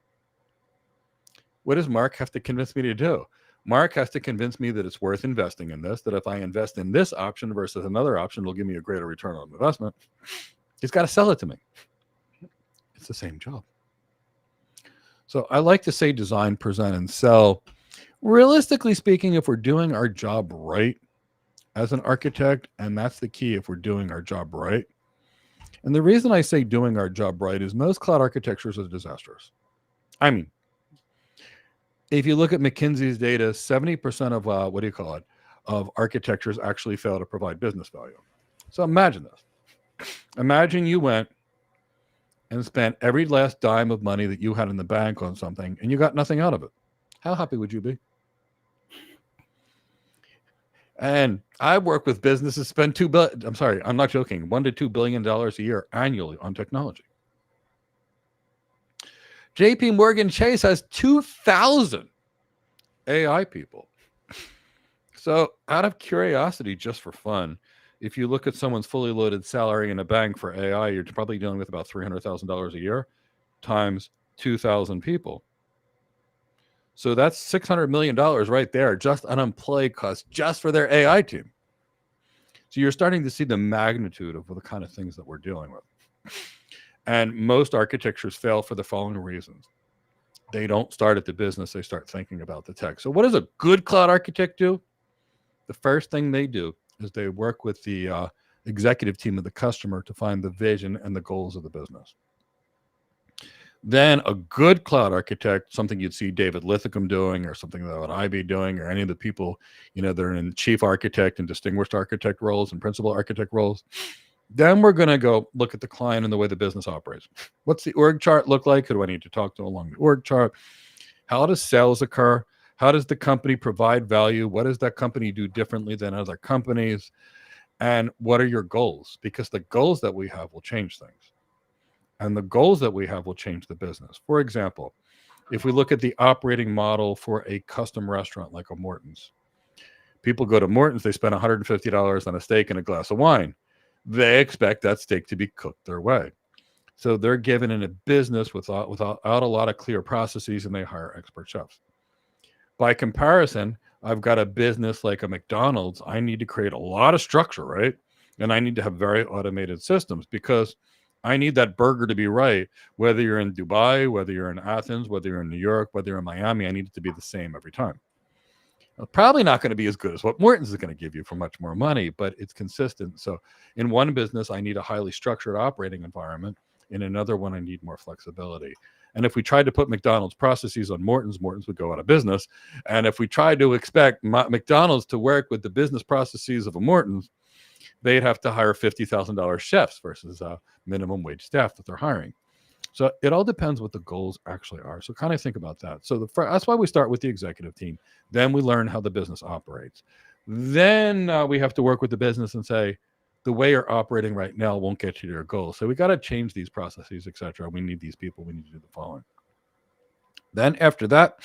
What does Mark have to convince me to do? Mark has to convince me that it's worth investing in this, that if I invest in this option versus another option, it'll give me a greater return on investment. He's got to sell it to me. It's the same job. So I like to say design, present, and sell. Realistically speaking, if we're doing our job right as an architect, and that's the key, if we're doing our job right. And the reason I say doing our job right is most cloud architectures are disastrous. I mean, If you look at McKinsey's data, 70% of of architectures actually fail to provide business value. So imagine this. Imagine you went and spent every last dime of money that you had in the bank on something and you got nothing out of it. How happy would you be? And I work with businesses spend $2 billion. I'm sorry, I'm not joking. $1 to $2 billion a year annually on technology. JP Morgan Chase has 2,000 AI people. So out of curiosity, just for fun, if you look at someone's fully loaded salary in a bank for AI, you're probably dealing with about $300,000 a year times 2,000 people. So that's $600 million right there, just on employee costs, just for their AI team. So you're starting to see the magnitude of the kind of things that we're dealing with. And most architectures fail for the following reasons. They don't start at the business, they start thinking about the tech. So what does a good cloud architect do? The first thing they do is they work with the executive team of the customer to find the vision and the goals of the business. Then a good cloud architect, something you'd see David Lithicum doing, or something that I'd be doing, or any of the people, that are in chief architect and distinguished architect roles and principal architect roles. Then we're going to go look at the client and the way the business operates. What's the org chart look like? Who do I need to talk to along the org chart? How does sales occur? How does the company provide value? What does that company do differently than other companies? And what are your goals? Because the goals that we have will change things. And the goals that we have will change the business. For example, if we look at the operating model for a custom restaurant like a Morton's, people go to Morton's, they spend $150 on a steak and a glass of wine. They expect that steak to be cooked their way. So they're given in a business without a lot of clear processes, and they hire expert chefs. By comparison, I've got a business like a McDonald's. I need to create a lot of structure, right? And I need to have very automated systems, because I need that burger to be right. Whether you're in Dubai, whether you're in Athens, whether you're in New York, whether you're in Miami, I need it to be the same every time. Probably not going to be as good as what Morton's is going to give you for much more money, but it's consistent. So in one business, I need a highly structured operating environment. In another one, I need more flexibility. And if we tried to put McDonald's processes on Morton's would go out of business. And if we tried to expect McDonald's to work with the business processes of a Morton's, they'd have to hire $50,000 chefs versus minimum wage staff that they're hiring. So it all depends what the goals actually are. So kind of think about that. So that's why we start with the executive team. Then we learn how the business operates. Then we have to work with the business and say, the way you're operating right now won't get you to your goals. So we got to change these processes, etc. We need these people. We need to do the following. Then after that,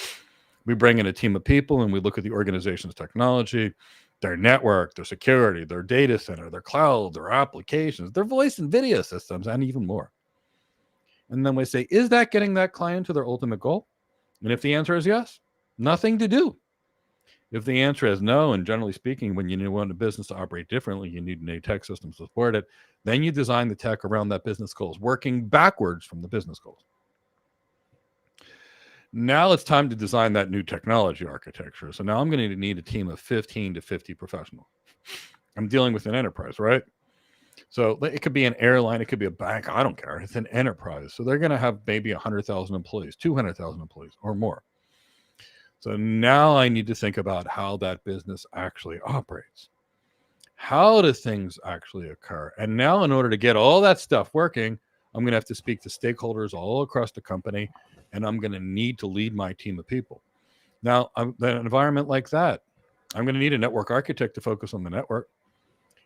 we bring in a team of people and we look at the organization's technology, their network, their security, their data center, their cloud, their applications, their voice and video systems, and even more. And then we say, is that getting that client to their ultimate goal? And if the answer is yes, nothing to do. If the answer is no, and generally speaking, when you want a business to operate differently, you need new tech systems to support it. Then you design the tech around that business goals, working backwards from the business goals. Now it's time to design that new technology architecture. So now I'm going to need a team of 15 to 50 professionals. I'm dealing with an enterprise, right? So it could be an airline, it could be a bank, I don't care. It's an enterprise. So they're going to have maybe 100,000 employees, 200,000 employees or more. So now I need to think about how that business actually operates. How do things actually occur? And now in order to get all that stuff working, I'm going to have to speak to stakeholders all across the company, and I'm going to need to lead my team of people. Now, an environment like that, I'm going to need a network architect to focus on the network.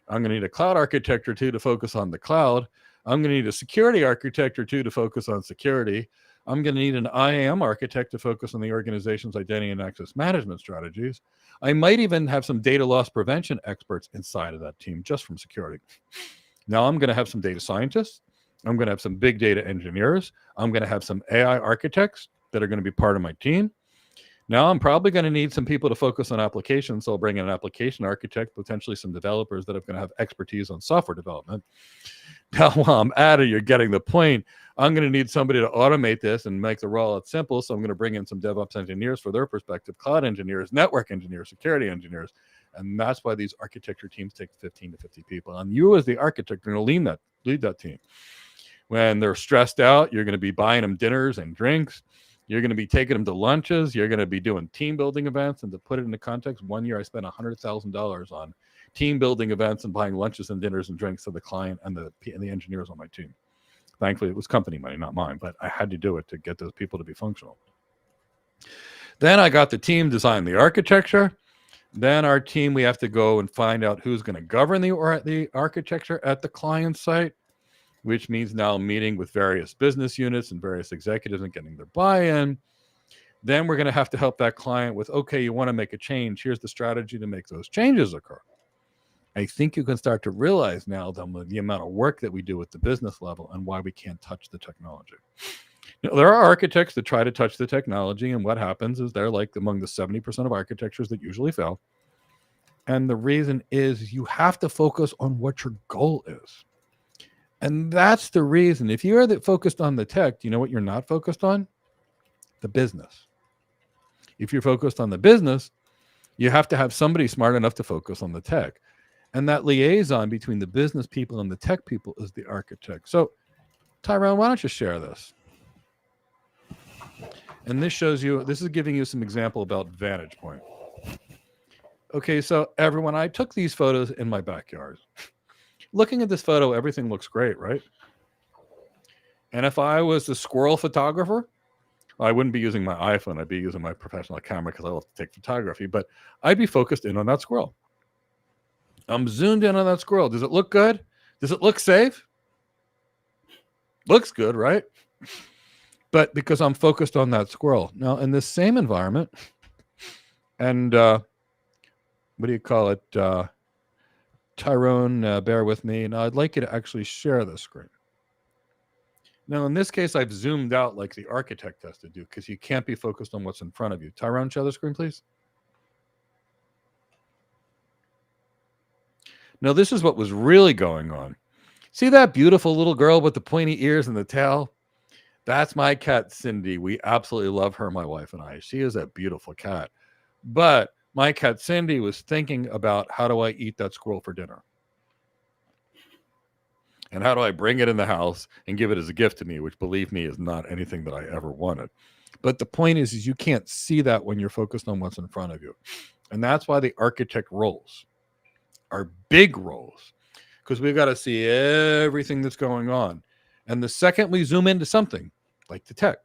I'm going to need a cloud architect or two to focus on the cloud. I'm going to need a security architect or two to focus on security. I'm going to need an IAM architect to focus on the organization's identity and access management strategies. I might even have some data loss prevention experts inside of that team just from security. Now I'm going to have some data scientists. I'm going to have some big data engineers. I'm going to have some AI architects that are going to be part of my team. Now I'm probably going to need some people to focus on applications. So I'll bring in an application architect, potentially some developers that are going to have expertise on software development. Now, while I'm at it, you're getting the point. I'm going to need somebody to automate this and make the rollout simple. So I'm going to bring in some DevOps engineers for their perspective, cloud engineers, network engineers, security engineers. And that's why these architecture teams take 15 to 50 people. And you as the architect are going to lead that team. When they're stressed out, you're going to be buying them dinners and drinks. You're going to be taking them to lunches. You're going to be doing team building events. And to put it into context, one year I spent $100,000 on team building events and buying lunches and dinners and drinks for the client and the engineers on my team. Thankfully, it was company money, not mine, but I had to do it to get those people to be functional. Then I got the team design the architecture. Then our team, we have to go and find out who's going to govern the architecture at the client site, which means now meeting with various business units and various executives and getting their buy-in. Then we're going to have to help that client with, okay, you want to make a change. Here's the strategy to make those changes occur. I think you can start to realize now the amount of work that we do at the business level and why we can't touch the technology. You know, there are architects that try to touch the technology, and what happens is they're like among the 70% of architectures that usually fail. And the reason is you have to focus on what your goal is. And that's the reason. If you're focused on the tech, do you know what you're not focused on? The business. If you're focused on the business, you have to have somebody smart enough to focus on the tech. And that liaison between the business people and the tech people is the architect. So, Tyrone, why don't you share this? And this shows you, this is giving you some example about Vantage Point. Okay, so everyone, I took these photos in my backyard. Looking at this photo, everything looks great, right? And if I was the squirrel photographer, I wouldn't be using my iPhone. I'd be using my professional camera because I love to take photography, but I'd be focused in on that squirrel. I'm zoomed in on that squirrel. Does it look good? Does it look safe? Looks good, right? But because I'm focused on that squirrel. Now, in this same environment, and what do you call it? Tyrone, bear with me. Now, I'd like you to actually share the screen. Now, in this case, I've zoomed out like the architect has to do because you can't be focused on what's in front of you. Tyrone, share the screen, please. Now, this is what was really going on. See that beautiful little girl with the pointy ears and the tail? That's my cat, Cindy. We absolutely love her, my wife and I. She is a beautiful cat. But my cat, Cindy, was thinking about how do I eat that squirrel for dinner? And how do I bring it in the house and give it as a gift to me, which, believe me, is not anything that I ever wanted. But the point is you can't see that when you're focused on what's in front of you. And that's why the architect roles are big roles, because we've got to see everything that's going on. And the second we zoom into something like the tech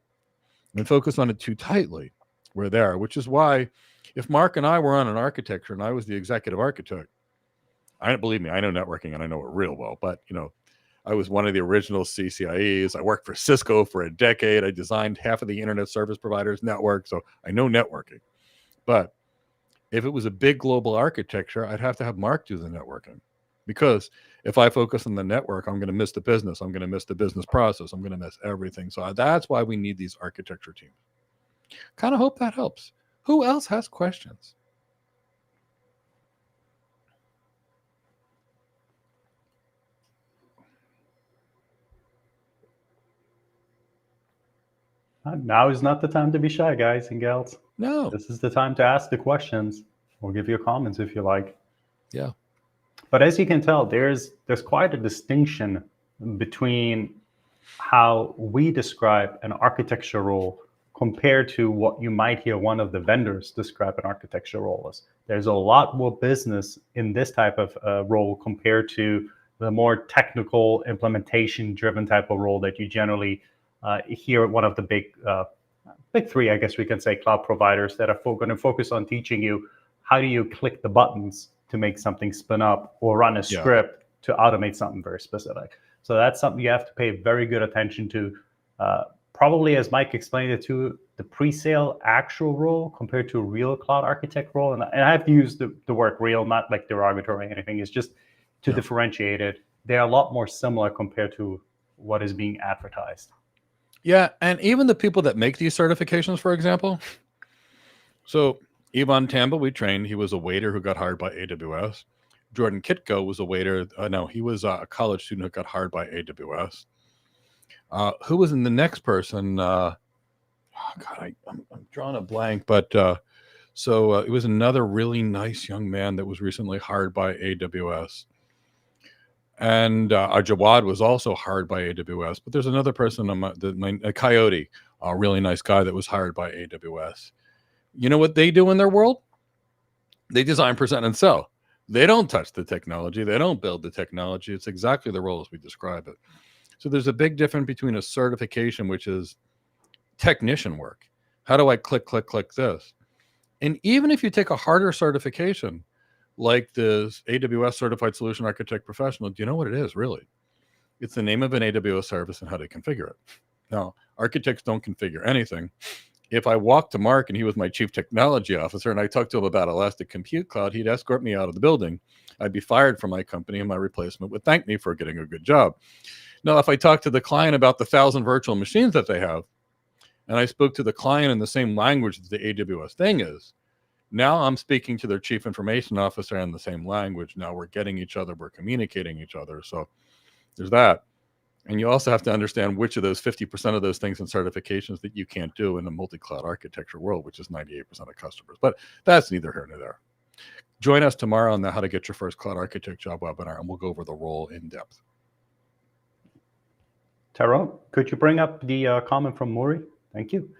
and focus on it too tightly, we're there, which is why if Mark and I were on an architecture and I was the executive architect, believe me, I know networking and I know it real well, but I was one of the original CCIEs. I worked for Cisco for a decade. I designed half of the internet service providers network. So I know networking, but if it was a big global architecture, I'd have to have Mark do the networking, because if I focus on the network, I'm going to miss the business. I'm going to miss the business process. I'm going to miss everything. So that's why we need these architecture teams. Kind of hope that helps. Who else has questions? Now is not the time to be shy, guys and gals. No. This is the time to ask the questions or give your comments if you like. Yeah. But as you can tell, there's quite a distinction between how we describe an architecture role compared to what you might hear one of the vendors describe an architecture role as. There's a lot more business in this type of role compared to the more technical implementation-driven type of role that you generally hear at one of the big three, I guess we can say, cloud providers that are going to focus on teaching you how do you click the buttons to make something spin up or run a script to automate something very specific. So that's something you have to pay very good attention to. Probably, as Mike explained it to, the pre-sale actual role compared to a real cloud architect role. And I have to use the word real, not like derogatory or anything. It's just to differentiate it. They're a lot more similar compared to what is being advertised. Yeah, and even the people that make these certifications, for example. So Ivan Tamba, we trained. He was a waiter who got hired by AWS. Jordan Kitko was a waiter. He was a college student who got hired by AWS. Who was in the next person? I'm drawing a blank, but it was another really nice young man that was recently hired by AWS. And Jawad was also hired by AWS. But there's another person, a Coyote, a really nice guy that was hired by AWS. You know what they do in their world? They design, present, and sell. They don't touch the technology. They don't build the technology. It's exactly the role as we describe it. So there's a big difference between a certification, which is technician work. How do I click this? And even if you take a harder certification, like this AWS Certified Solution Architect Professional, do you know what it is, really? It's the name of an AWS service and how to configure it. Now, architects don't configure anything. If I walked to Mark and he was my chief technology officer and I talked to him about Elastic Compute Cloud, he'd escort me out of the building. I'd be fired from my company and my replacement would thank me for getting a good job. Now, if I talked to the client about the 1,000 virtual machines that they have, and I spoke to the client in the same language that the AWS thing is, now I'm speaking to their chief information officer in the same language. Now we're getting each other, we're communicating each other. So there's that. And you also have to understand which of those 50% of those things and certifications that you can't do in a multi-cloud architecture world, which is 98% of customers. But that's neither here nor there. Join us tomorrow on the How to Get Your First Cloud Architect Job webinar, and we'll go over the role in depth. Tyrone, could you bring up the comment from Maury? Thank you.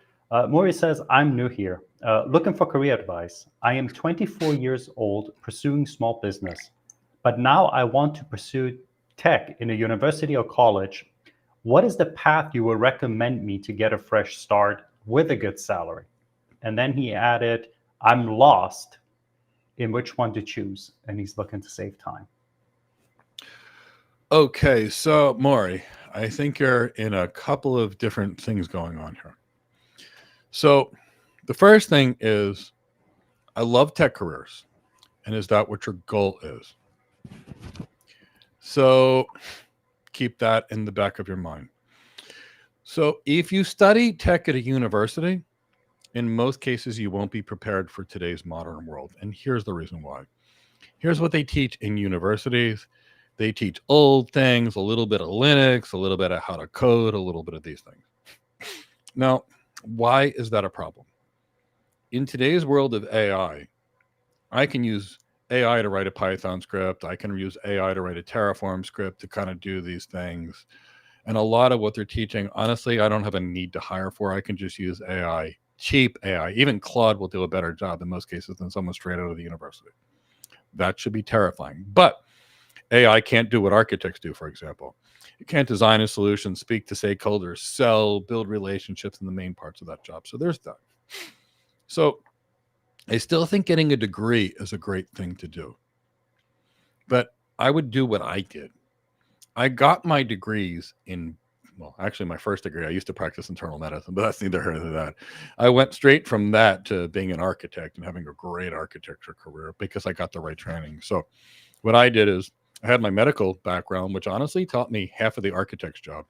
Maury says, I'm new here, looking for career advice. I am 24 years old, pursuing small business, but now I want to pursue tech in a university or college. What is the path you would recommend me to get a fresh start with a good salary? And then he added, I'm lost in which one to choose, and he's looking to save time. Okay, so Maury, I think you're in a couple of different things going on here. So the first thing is, I love tech careers. And is that what your goal is? So keep that in the back of your mind. So if you study tech at a university, in most cases, you won't be prepared for today's modern world. And here's the reason why. Here's what they teach in universities. They teach old things, a little bit of Linux, a little bit of how to code, a little bit of these things. Now, why is that a problem? In today's world of AI, I can use AI to write a Python script. I can use AI to write a Terraform script to kind of do these things. And a lot of what they're teaching, honestly, I don't have a need to hire for. I can just use AI, cheap AI. Even Claude will do a better job in most cases than someone straight out of the university. That should be terrifying. But AI can't do what architects do, for example. You can't design a solution, speak to stakeholders, sell, build relationships in the main parts of that job. So there's that. So I still think getting a degree is a great thing to do. But I would do what I did. I got my degrees in, well, actually my first degree, I used to practice internal medicine, but that's neither here nor that. I went straight from that to being an architect and having a great architecture career because I got the right training. So what I did is I had my medical background, which honestly taught me half of the architect's job,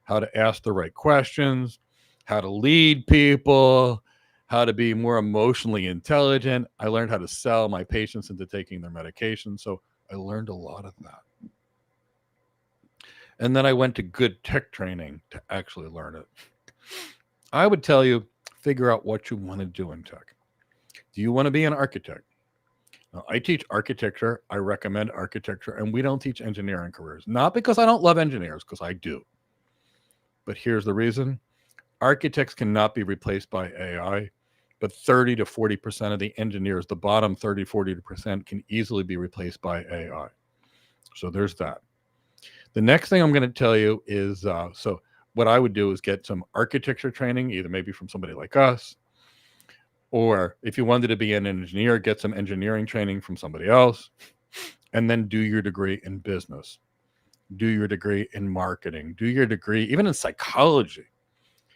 how to ask the right questions, how to lead people, how to be more emotionally intelligent. I learned how to sell my patients into taking their medication. So I learned a lot of that. And then I went to good tech training to actually learn it. I would tell you, figure out what you want to do in tech. Do you want to be an architect? Now, I teach architecture. I recommend architecture, and we don't teach engineering careers. Not because I don't love engineers, because I do. But here's the reason. Architects cannot be replaced by AI, but 30 to 40% of the engineers, the bottom 30, 40% can easily be replaced by AI. So there's that. The next thing I'm going to tell you is, so what I would do is get some architecture training, either maybe from somebody like us, or if you wanted to be an engineer, get some engineering training from somebody else, and then do your degree in business, do your degree in marketing, do your degree even in psychology,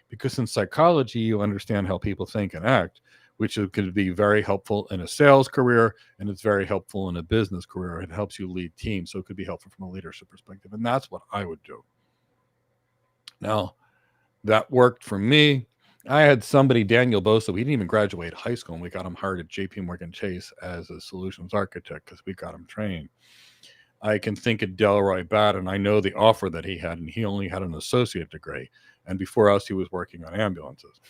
because in psychology, you understand how people think and act, which could be very helpful in a sales career, and it's very helpful in a business career. It helps you lead teams, so it could be helpful from a leadership perspective, and that's what I would do. Now, that worked for me. I had somebody, Daniel Bosa, he didn't even graduate high school, and we got him hired at JP Morgan Chase as a solutions architect because we got him trained. I can think of Delroy Batt, and I know the offer that he had, and he only had an associate degree. And before us, he was working on ambulances.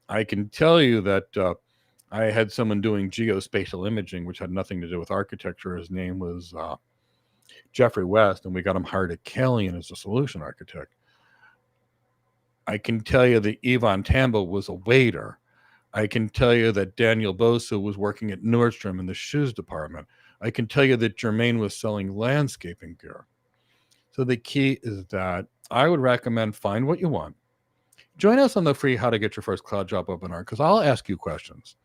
I can tell you that I had someone doing geospatial imaging, which had nothing to do with architecture. His name was Jeffrey West and we got him hired at Kalian as a solution architect. I can tell you that Yvonne Tambo was a waiter. I can tell you that Daniel Bosu was working at Nordstrom in the shoes department. I can tell you that Jermaine was selling landscaping gear. So the key is that I would recommend find what you want. Join us on the free How to Get Your First Cloud Job webinar, because I'll ask you questions.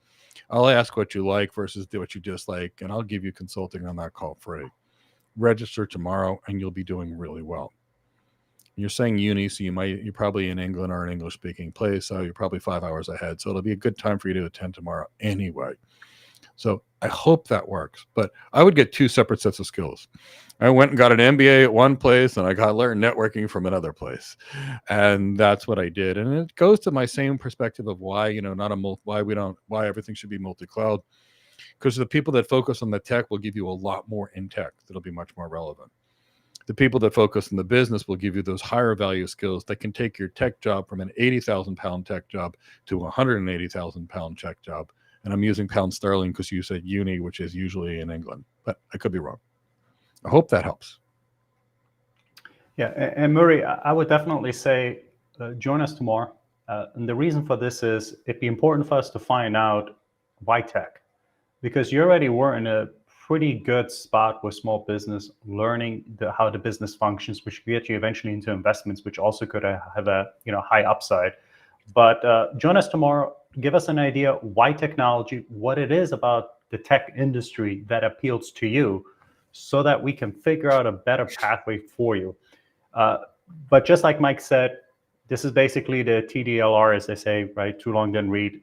I'll ask what you like versus what you dislike, and I'll give you consulting on that call free. Register tomorrow, and you'll be doing really well. You're saying uni, so you're probably in England or an English-speaking place, so you're probably 5 hours ahead. So it'll be a good time for you to attend tomorrow anyway. So I hope that works. But I would get 2 separate sets of skills. I went and got an MBA at one place, and I got learned networking from another place, and that's what I did. And it goes to my same perspective of why why everything should be multi-cloud, because the people that focus on the tech will give you a lot more in tech that'll be much more relevant. The people that focus on the business will give you those higher value skills that can take your tech job from an 80,000 pound tech job to a 180,000 pound tech job. And I'm using pound sterling because you said uni, which is usually in England, but I could be wrong. I hope that helps. Yeah, and Murray, I would definitely say join us tomorrow. And the reason for this is it'd be important for us to find out why tech, because you already were in a pretty good spot with small business, learning how the business functions, which could get you eventually into investments, which also could have a high upside. But join us tomorrow. Give us an idea why technology, what it is about the tech industry that appeals to you, so that we can figure out a better pathway for you. But just like Mike said, this is basically the TDLR, as they say, right? Too long, didn't read.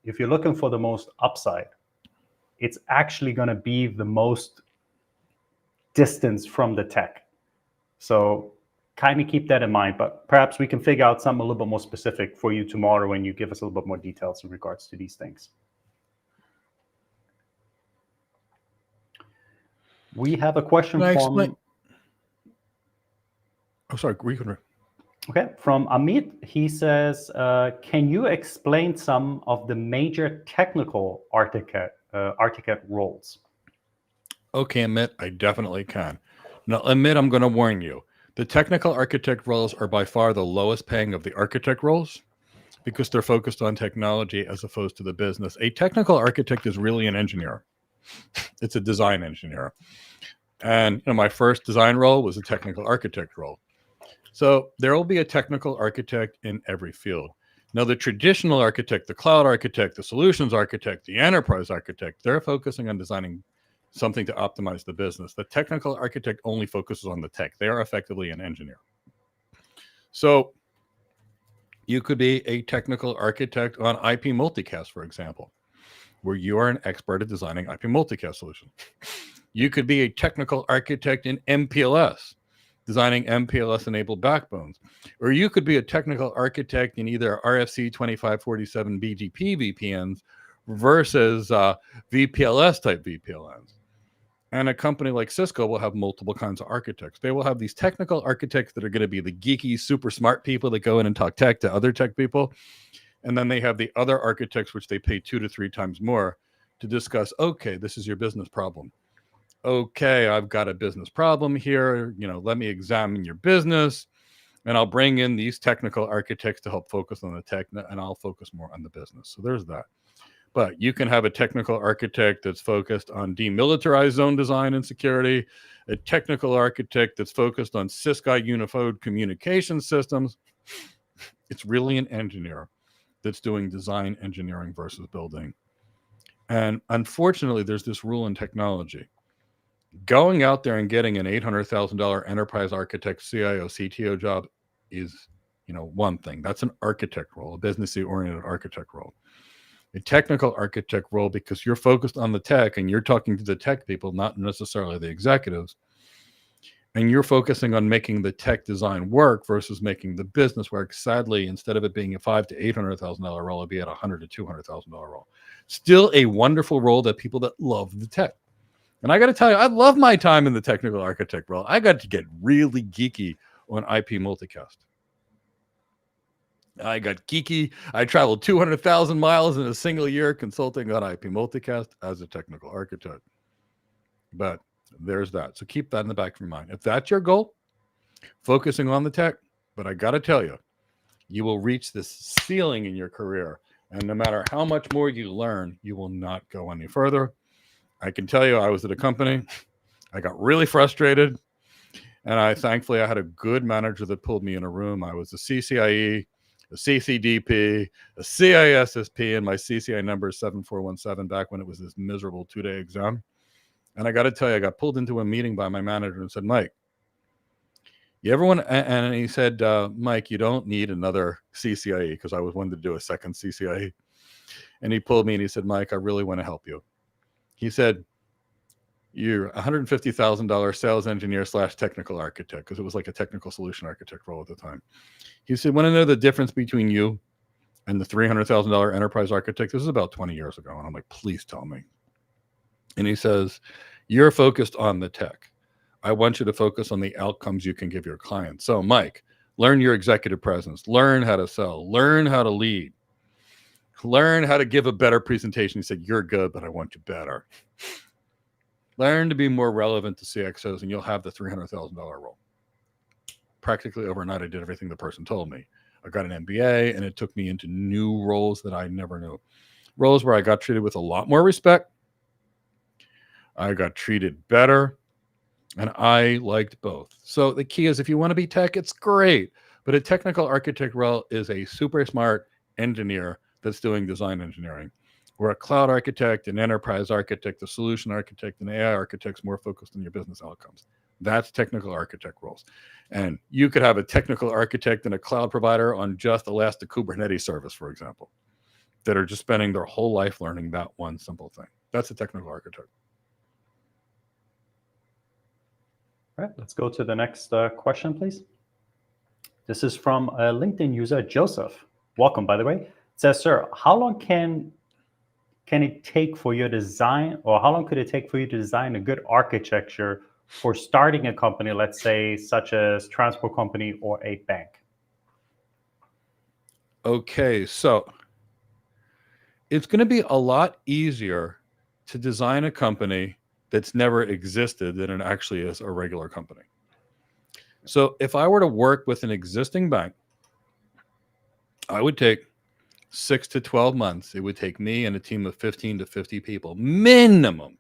If you're looking for the most upside, it's actually going to be the most distance from the tech. So kind of keep that in mind, but perhaps we can figure out something a little bit more specific for you tomorrow when you give us a little bit more details in regards to these things. We have a question from... Oh, sorry. Okay, from Amit. He says, can you explain some of the major technical architect roles? Okay, Amit, I definitely can. Now, Amit, I'm going to warn you. The technical architect roles are by far the lowest paying of the architect roles because they're focused on technology as opposed to the business. A technical architect is really an engineer. It's a design engineer. And my first design role was a technical architect role. So there will be a technical architect in every field. Now, the traditional architect, the cloud architect, the solutions architect, the enterprise architect, they're focusing on designing something to optimize the business. The technical architect only focuses on the tech. They are effectively an engineer. So you could be a technical architect on IP multicast, for example, where you are an expert at designing IP multicast solutions. You could be a technical architect in MPLS, designing MPLS-enabled backbones. Or you could be a technical architect in either RFC 2547 BGP VPNs versus VPLS-type VPLNs. And a company like Cisco will have multiple kinds of architects. They will have these technical architects that are going to be the geeky, super smart people that go in and talk tech to other tech people. And then they have the other architects, which they pay 2 to 3 times more to discuss, okay, this is your business problem. Okay, I've got a business problem here. Let me examine your business. And I'll bring in these technical architects to help focus on the tech, and I'll focus more on the business. So there's that. But you can have a technical architect that's focused on demilitarized zone design and security, a technical architect that's focused on Cisco unified communication systems. It's really an engineer that's doing design engineering versus building. And unfortunately, there's this rule in technology. Going out there and getting an $800,000 enterprise architect, CIO, CTO job is, one thing. That's an architect role, a business-oriented architect role. A technical architect role, because you're focused on the tech and you're talking to the tech people, not necessarily the executives. And you're focusing on making the tech design work versus making the business work. Sadly, instead of it being a $500,000 to $800,000 role, it'd be at a $100,000 to $200,000 role. Still a wonderful role that people that love the tech. And I got to tell you, I love my time in the technical architect role. I got to get really geeky on IP multicast. I got geeky. I traveled 200,000 miles in a single year consulting on IP multicast as a technical architect. But There's that. So keep that in the back of your mind. If that's your goal, focusing on the tech, but I got to tell you, you will reach this ceiling in your career. And no matter how much more you learn, you will not go any further. I can tell you, I was at a company, I got really frustrated. And thankfully, I had a good manager that pulled me in a room. I was a CCIE, a CCDP, a CISSP, and my CCI number is 7417 back when it was this miserable 2-day exam. And I got to tell you, I got pulled into a meeting by my manager and said, Mike, you ever want to, and he said, Mike, you don't need another CCIE, because I was wanting to do a second CCIE. And he pulled me and he said, Mike, I really want to help you. He said, you're a $150,000 sales engineer / technical architect, because it was like a technical solution architect role at the time. He said, want to know the difference between you and the $300,000 enterprise architect? This is about 20 years ago. And I'm like, please tell me. And he says, you're focused on the tech. I want you to focus on the outcomes you can give your clients. So Mike, learn your executive presence, learn how to sell, learn how to lead, learn how to give a better presentation. He said, you're good, but I want you better. Learn to be more relevant to CXOs and you'll have the $300,000 role. Practically overnight, I did everything the person told me. I got an MBA and it took me into new roles that I never knew. Roles where I got treated with a lot more respect. I got treated better. And I liked both. So the key is, if you want to be tech, it's great. But a technical architect role is a super smart engineer that's doing design engineering. Where a cloud architect, an enterprise architect, a solution architect, an AI architect's more focused on your business outcomes. That's technical architect roles. And you could have a technical architect and a cloud provider on just Elastic Kubernetes service, for example, that are just spending their whole life learning that one simple thing. That's a technical architect. All right, let's go to the next question, please. This is from a LinkedIn user, Joseph. Welcome, by the way. It says, sir, how long can it take for your design, or how long could it take for you to design a good architecture for starting a company, let's say, such as transport company or a bank? Okay, so it's going to be a lot easier to design a company that's never existed than it actually is a regular company. So if I were to work with an existing bank, I would take 6 to 12 months. It would take me and a team of 15 to 50 people minimum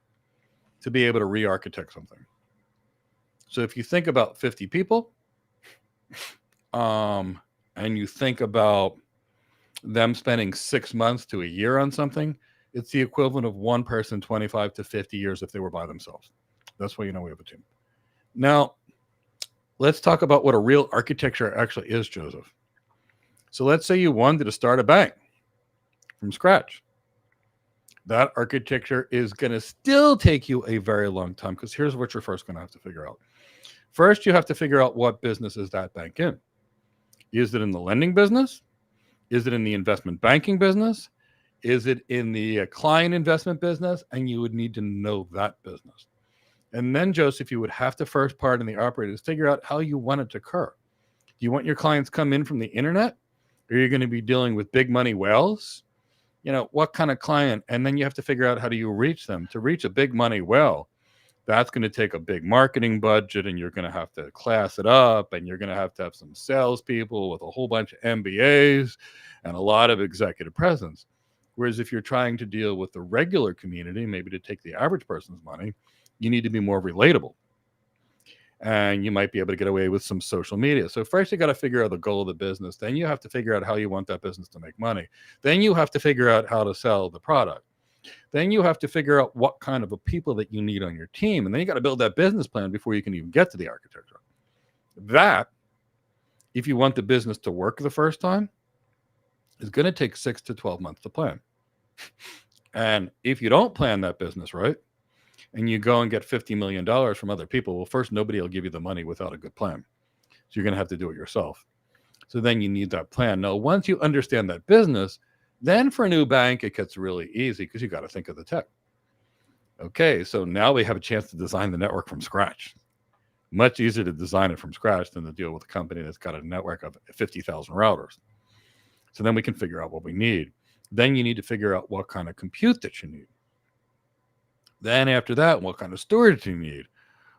to be able to re-architect something. So if you think about 50 people, and you think about them spending 6 months to a year on something, it's the equivalent of one person 25 to 50 years if they were by themselves. That's why you know we have a team. Now, let's talk about what a real architecture actually is, Joseph. So let's say you wanted to start a bank from scratch. That architecture is going to still take you a very long time, because here's what you're first going to have to figure out. First, you have to figure out what business is that bank in. Is it in the lending business? Is it in the investment banking business? Is it in the client investment business? And you would need to know that business. And then, Joseph, you would have to first part in the operators figure out how you want it to occur. Do you want your clients come in from the internet? Or are you going to be dealing with big money whales? You know, what kind of client? And then you have to figure out, how do you reach them? To reach a big money whale, that's going to take a big marketing budget, and you're going to have to class it up, and you're going to have some salespeople with a whole bunch of MBAs and a lot of executive presence. Whereas if you're trying to deal with the regular community, maybe to take the average person's money, you need to be more relatable. And you might be able to get away with some social media. So first you got to figure out the goal of the business. Then you have to figure out how you want that business to make money. Then you have to figure out how to sell the product. Then you have to figure out what kind of a people that you need on your team. And then you got to build that business plan before you can even get to the architecture. That, if you want the business to work the first time, is going to take 6 to 12 months to plan. And if you don't plan that business right, and you go and get $50 million from other people, well, first, nobody will give you the money without a good plan. So you're going to have to do it yourself. So then you need that plan. Now, once you understand that business, then for a new bank, it gets really easy, because you got to think of the tech. Okay, so now we have a chance to design the network from scratch. Much easier to design it from scratch than to deal with a company that's got a network of 50,000 routers. So then we can figure out what we need. Then you need to figure out what kind of compute that you need. Then after that, what kind of storage do you need?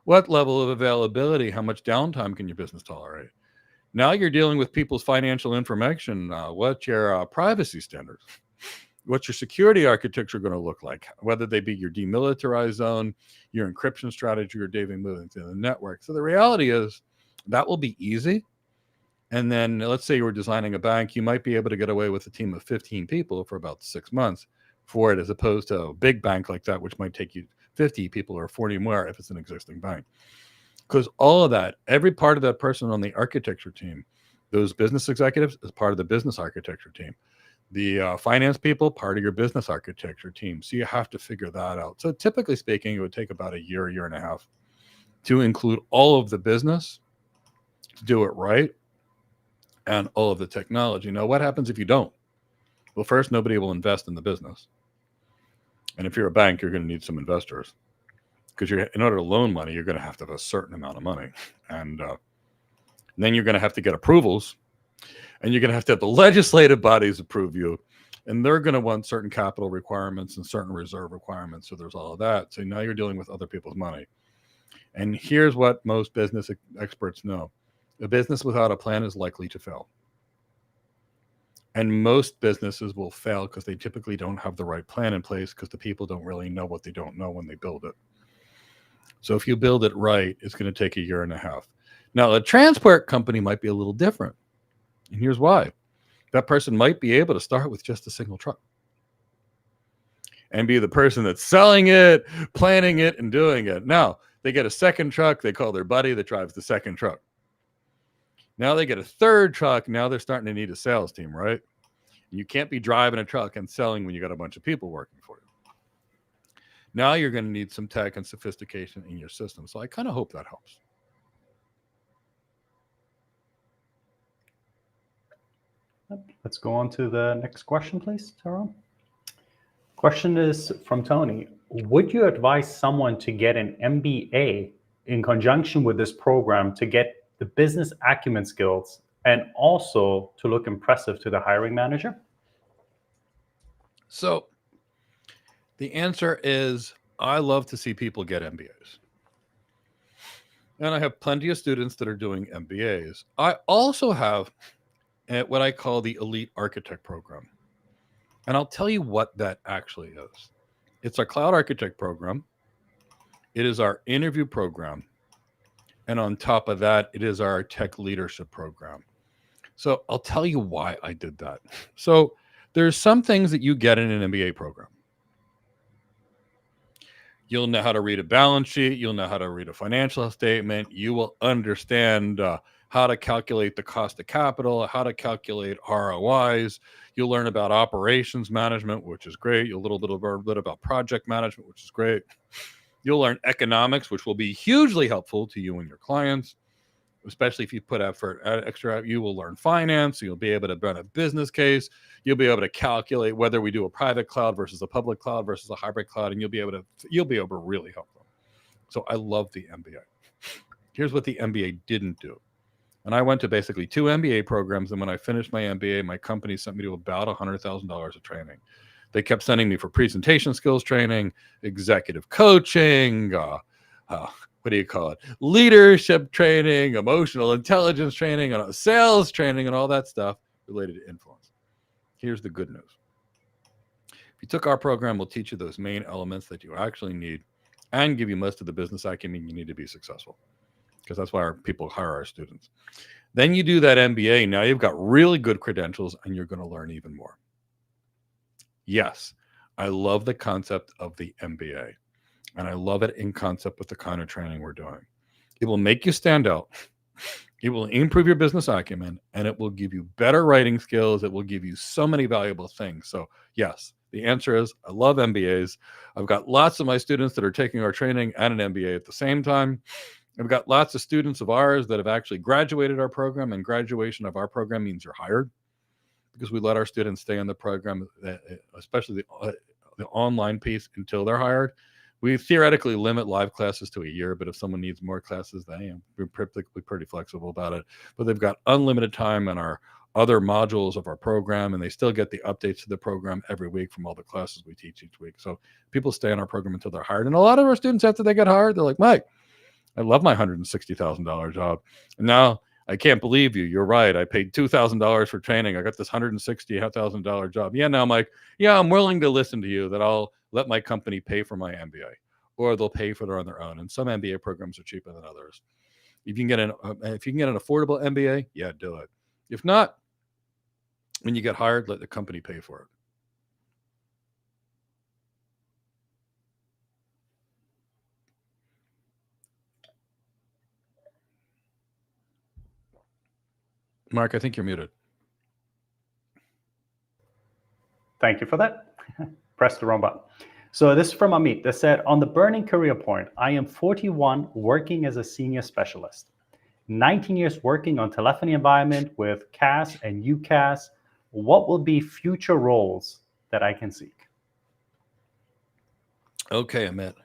What level of availability, how much downtime can your business tolerate? Now you're dealing with people's financial information. What's your privacy standards? What's your security architecture going to look like? Whether they be your demilitarized zone, your encryption strategy, or data moving through the network. So the reality is that will be easy. And then let's say you were designing a bank, you might be able to get away with a team of 15 people for about 6 months for it, as opposed to a big bank like that, which might take you 50 people or 40 more if it's an existing bank. Because all of that, every part of that person on the architecture team, those business executives is part of the business architecture team. The finance people, part of your business architecture team. So you have to figure that out. So typically speaking, it would take about a year and a half to include all of the business, to do it right, and all of the technology. Now, what happens if you don't? Well, first, nobody will invest in the business. And if you're a bank, you're going to need some investors. Because in order to loan money, you're going to have a certain amount of money. And then you're going to have to get approvals. And you're going to have the legislative bodies approve you. And they're going to want certain capital requirements and certain reserve requirements. So there's all of that. So now you're dealing with other people's money. And here's what most business experts know. A business without a plan is likely to fail. And most businesses will fail because they typically don't have the right plan in place, because the people don't really know what they don't know when they build it. So if you build it right, it's going to take a year and a half. Now, a transport company might be a little different. And here's why. That person might be able to start with just a single truck and be the person that's selling it, planning it, and doing it. Now, they get a second truck. They call their buddy that drives the second truck. Now they get a third truck. Now they're starting to need a sales team, right? And you can't be driving a truck and selling when you got a bunch of people working for you. Now you're going to need some tech and sophistication in your system. So I kind of hope that helps. Let's go on to the next question, please, Tyrone. Question is from Tony. Would you advise someone to get an MBA in conjunction with this program to get the business acumen skills and also to look impressive to the hiring manager? So the answer is, I love to see people get MBAs. And I have plenty of students that are doing MBAs. I also have what I call the Elite Architect Program. And I'll tell you what that actually is. It's our Cloud Architect Program. It is our interview program. And on top of that, it is our Tech Leadership Program. So I'll tell you why I did that. So there's some things that you get in an MBA program. You'll know how to read a balance sheet. You'll know how to read a financial statement. You will understand how to calculate the cost of capital, how to calculate ROIs. You'll learn about operations management, which is great. You'll learn a little bit about project management, which is great. You'll learn economics, which will be hugely helpful to you and your clients, especially if you put extra effort. You will learn finance. You'll be able to run a business case. You'll be able to calculate whether we do a private cloud versus a public cloud versus a hybrid cloud, and you'll be able to really help them. So I love the MBA. Here's what the MBA didn't do. And I went to basically 2 MBA programs, and when I finished my MBA, my company sent me to about $100,000 of training. They kept sending me for presentation skills training, executive coaching, what do you call it? Leadership training, emotional intelligence training, and sales training, and all that stuff related to influence. Here's the good news. If you took our program, we'll teach you those main elements that you actually need and give you most of the business acumen you need to be successful, because that's why our people hire our students. Then you do that MBA. Now you've got really good credentials, and you're going to learn even more. Yes, I love the concept of the MBA, and I love it in concept with the kind of training we're doing. It will make you stand out. It will improve your business acumen, and it will give you better writing skills. It will give you so many valuable things. So yes, the answer is I love MBAs. I've got lots of my students that are taking our training and an MBA at the same time. I've got lots of students of ours that have actually graduated our program, and graduation of our program means you're hired, because we let our students stay in the program, especially the online piece, until they're hired. We theoretically limit live classes to a year, but if someone needs more classes, we're pretty flexible about it. But they've got unlimited time in our other modules of our program, and they still get the updates to the program every week from all the classes we teach each week. So people stay in our program until they're hired. And a lot of our students, after they get hired, they're like, Mike, I love my $160,000 job. And now I can't believe you. You're right. I paid $2,000 for training. I got this $160,000 job. Yeah, now I'm like, yeah, I'm willing to listen to you that I'll let my company pay for my MBA, or they'll pay for it on their own. And some MBA programs are cheaper than others. If you can get an affordable MBA, yeah, do it. If not, when you get hired, let the company pay for it. Mark, I think you're muted. Thank you for that. Press the wrong button. So this is from Amit that said, on the burning career point, I am 41 working as a senior specialist, 19 years working on telephony environment with CAS and UCAS. What will be future roles that I can seek? Okay, Amit.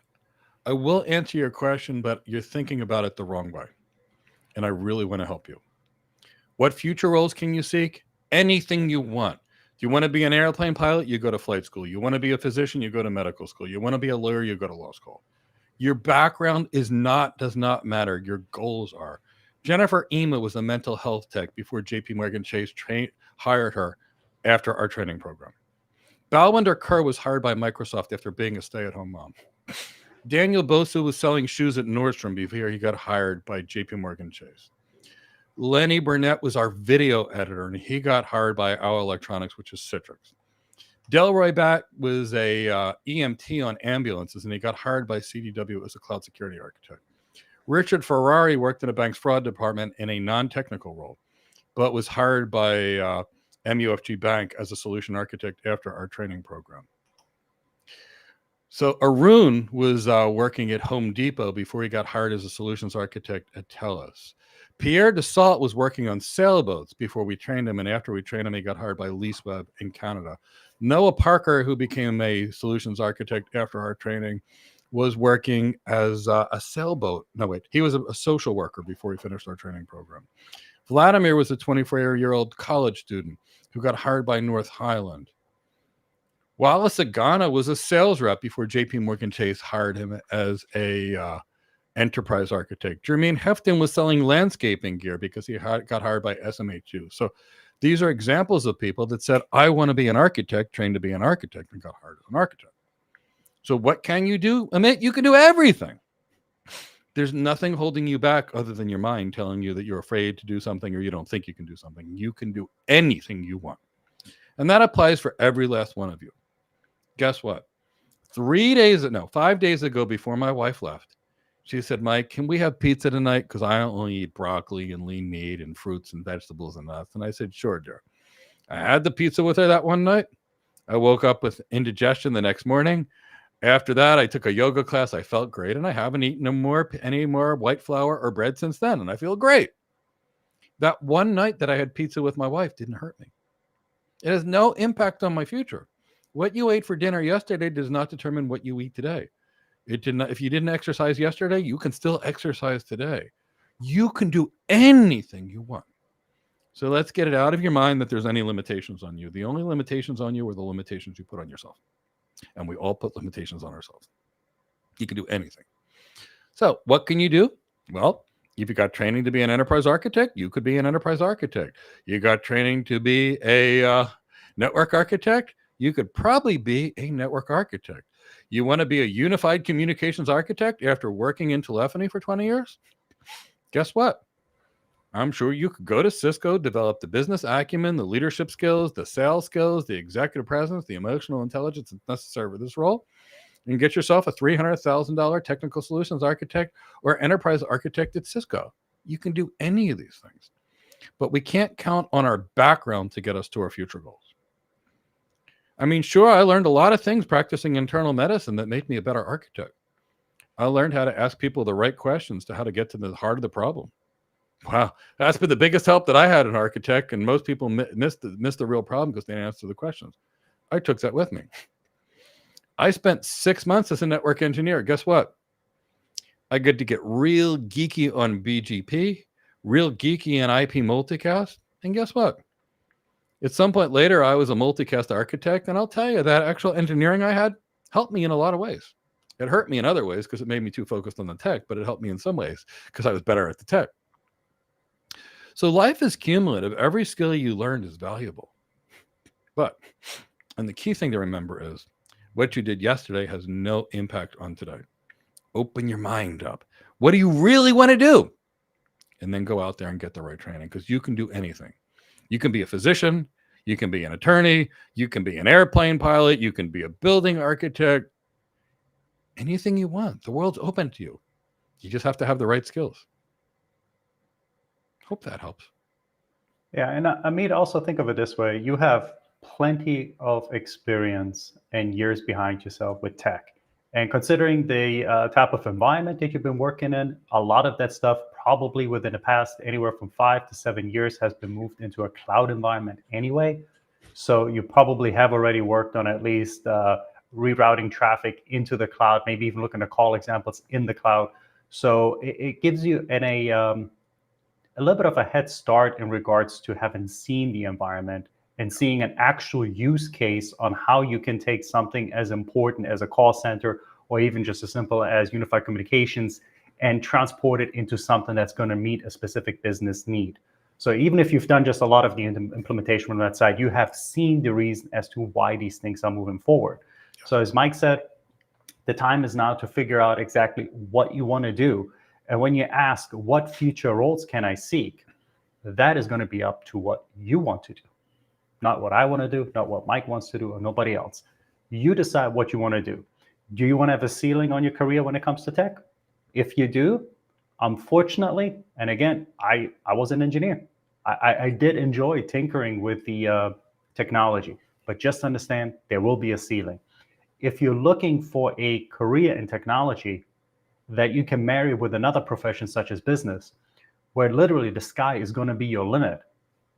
I will answer your question, but you're thinking about it the wrong way. And I really want to help you. What future roles can you seek? Anything you want. Do you want to be an airplane pilot? You go to flight school. You want to be a physician? You go to medical school. You want to be a lawyer? You go to law school. Your background does not matter. Your goals are. Jennifer Ema was a mental health tech before JP Morgan Chase hired her after our training program. Balwinder Kerr was hired by Microsoft after being a stay-at-home mom. Daniel Bosu was selling shoes at Nordstrom before he got hired by JP Morgan Chase. Lenny Burnett was our video editor, and he got hired by Our Electronics, which is Citrix. Delroy Batt was a EMT on ambulances, and he got hired by CDW as a cloud security architect. Richard Ferrari worked in a bank's fraud department in a non-technical role, but was hired by MUFG Bank as a solution architect after our training program. So Arun was working at Home Depot before he got hired as a solutions architect at TELUS. Pierre Dassault was working on sailboats before we trained him, and after we trained him, he got hired by LeaseWeb in Canada. Noah Parker, who became a solutions architect after our training, was working as a sailboat. No, wait, he was a social worker before he finished our training program. Vladimir was a 24-year-old college student who got hired by North Highland. Wallace Agana was a sales rep before JP Morgan Chase hired him as a enterprise architect. Jermaine Hefton was selling landscaping gear because he got hired by SMHU. So these are examples of people that said, I want to be an architect, trained to be an architect, and got hired as an architect. So what can you do? Amit, you can do everything. There's nothing holding you back other than your mind telling you that you're afraid to do something or you don't think you can do something. You can do anything you want. And that applies for every last one of you. Guess what? 5 days ago, before my wife left, she said, Mike, can we have pizza tonight? Because I only eat broccoli and lean meat and fruits and vegetables and nuts. And I said, sure, dear. I had the pizza with her that one night. I woke up with indigestion the next morning. After that, I took a yoga class. I felt great. And I haven't eaten any more white flour or bread since then. And I feel great. That one night that I had pizza with my wife didn't hurt me. It has no impact on my future. What you ate for dinner yesterday does not determine what you eat today. It did not. If you didn't exercise yesterday, you can still exercise today. You can do anything you want. So let's get it out of your mind that there's any limitations on you. The only limitations on you are the limitations you put on yourself. And we all put limitations on ourselves. You can do anything. So what can you do? Well, if you got training to be an enterprise architect, you could be an enterprise architect. You got training to be a network architect, you could probably be a network architect. You want to be a unified communications architect after working in telephony for 20 years? Guess what? I'm sure you could go to Cisco, develop the business acumen, the leadership skills, the sales skills, the executive presence, the emotional intelligence that's necessary for this role, and get yourself a $300,000 technical solutions architect or enterprise architect at Cisco. You can do any of these things, but we can't count on our background to get us to our future goals. I mean, sure, I learned a lot of things practicing internal medicine that made me a better architect. I learned how to ask people the right questions to how to get to the heart of the problem. Wow, that's been the biggest help that I had an architect, and most people miss the real problem because they didn't answer the questions. I took that with me. I spent 6 months as a network engineer. Guess what? I get to get real geeky on BGP, real geeky on IP multicast, and guess what? At some point later, I was a multicast architect, and I'll tell you that actual engineering I had helped me in a lot of ways. It hurt me in other ways because it made me too focused on the tech, but it helped me in some ways because I was better at the tech. So life is cumulative. Every skill you learned is valuable. And the key thing to remember is what you did yesterday has no impact on today. Open your mind up. What do you really want to do? And then go out there and get the right training, because you can do anything. You can be a physician. You can be an attorney. You can be an airplane pilot. You can be a building architect. Anything you want. The world's open to you. You just have to have the right skills. Hope that helps. Yeah, and Amit, also think of it this way. You have plenty of experience and years behind yourself with tech. And considering the type of environment that you've been working in, a lot of that stuff probably within the past anywhere from 5 to 7 years has been moved into a cloud environment anyway. So you probably have already worked on at least rerouting traffic into the cloud, maybe even looking at call examples in the cloud. So it gives you a little bit of a head start in regards to having seen the environment and seeing an actual use case on how you can take something as important as a call center or even just as simple as unified communications and transport it into something that's going to meet a specific business need. So even if you've done just a lot of the implementation on that side, you have seen the reason as to why these things are moving forward. So as Mike said, the time is now to figure out exactly what you want to do. And when you ask, what future roles can I seek? That is going to be up to what you want to do. Not what I want to do, not what Mike wants to do, or nobody else. You decide what you want to do. Do you want to have a ceiling on your career when it comes to tech? If you do, unfortunately, and again, I was an engineer. I did enjoy tinkering with the technology, but just understand there will be a ceiling. If you're looking for a career in technology that you can marry with another profession such as business, where literally the sky is going to be your limit,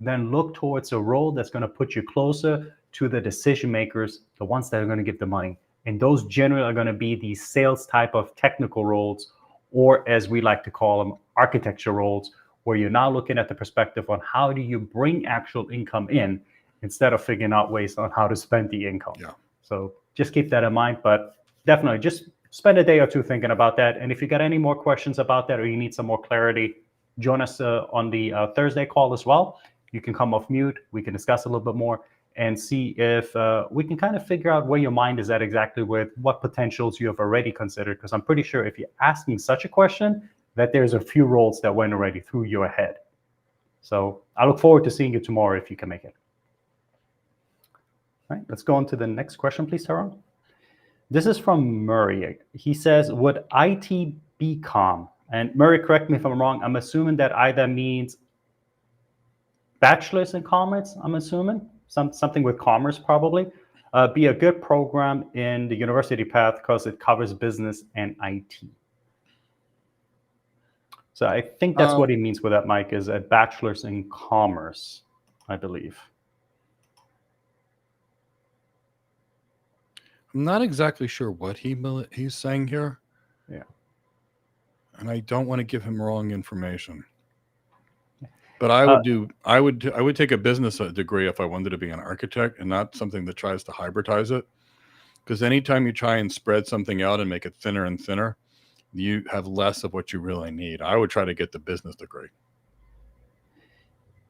then look towards a role that's going to put you closer to the decision makers, the ones that are going to give the money. And those generally are going to be the sales type of technical roles, or as we like to call them, architecture roles, where you're now looking at the perspective on how do you bring actual income in instead of figuring out ways on how to spend the income. Yeah. So just keep that in mind, but definitely just spend a day or two thinking about that. And if you got any more questions about that or you need some more clarity, join us on the Thursday call as well. You can come off mute. We can discuss a little bit more and see if we can kind of figure out where your mind is at exactly with what potentials you have already considered. Because I'm pretty sure if you're asking such a question, that there's a few roles that went already through your head. So I look forward to seeing you tomorrow if you can make it. All right, let's go on to the next question, please, Tyrone. This is from Murray. He says, would IT be calm? And Murray, correct me if I'm wrong. I'm assuming that either means bachelor's in commerce, I'm assuming. Something with commerce, probably. Be a good program in the university path because it covers business and IT. So I think that's what he means with that, Mike, is a bachelor's in commerce, I believe. I'm not exactly sure what he's saying here. Yeah. And I don't want to give him wrong information. But I would take a business degree if I wanted to be an architect and not something that tries to hybridize it. Because anytime you try and spread something out and make it thinner and thinner, you have less of what you really need. I would try to get the business degree.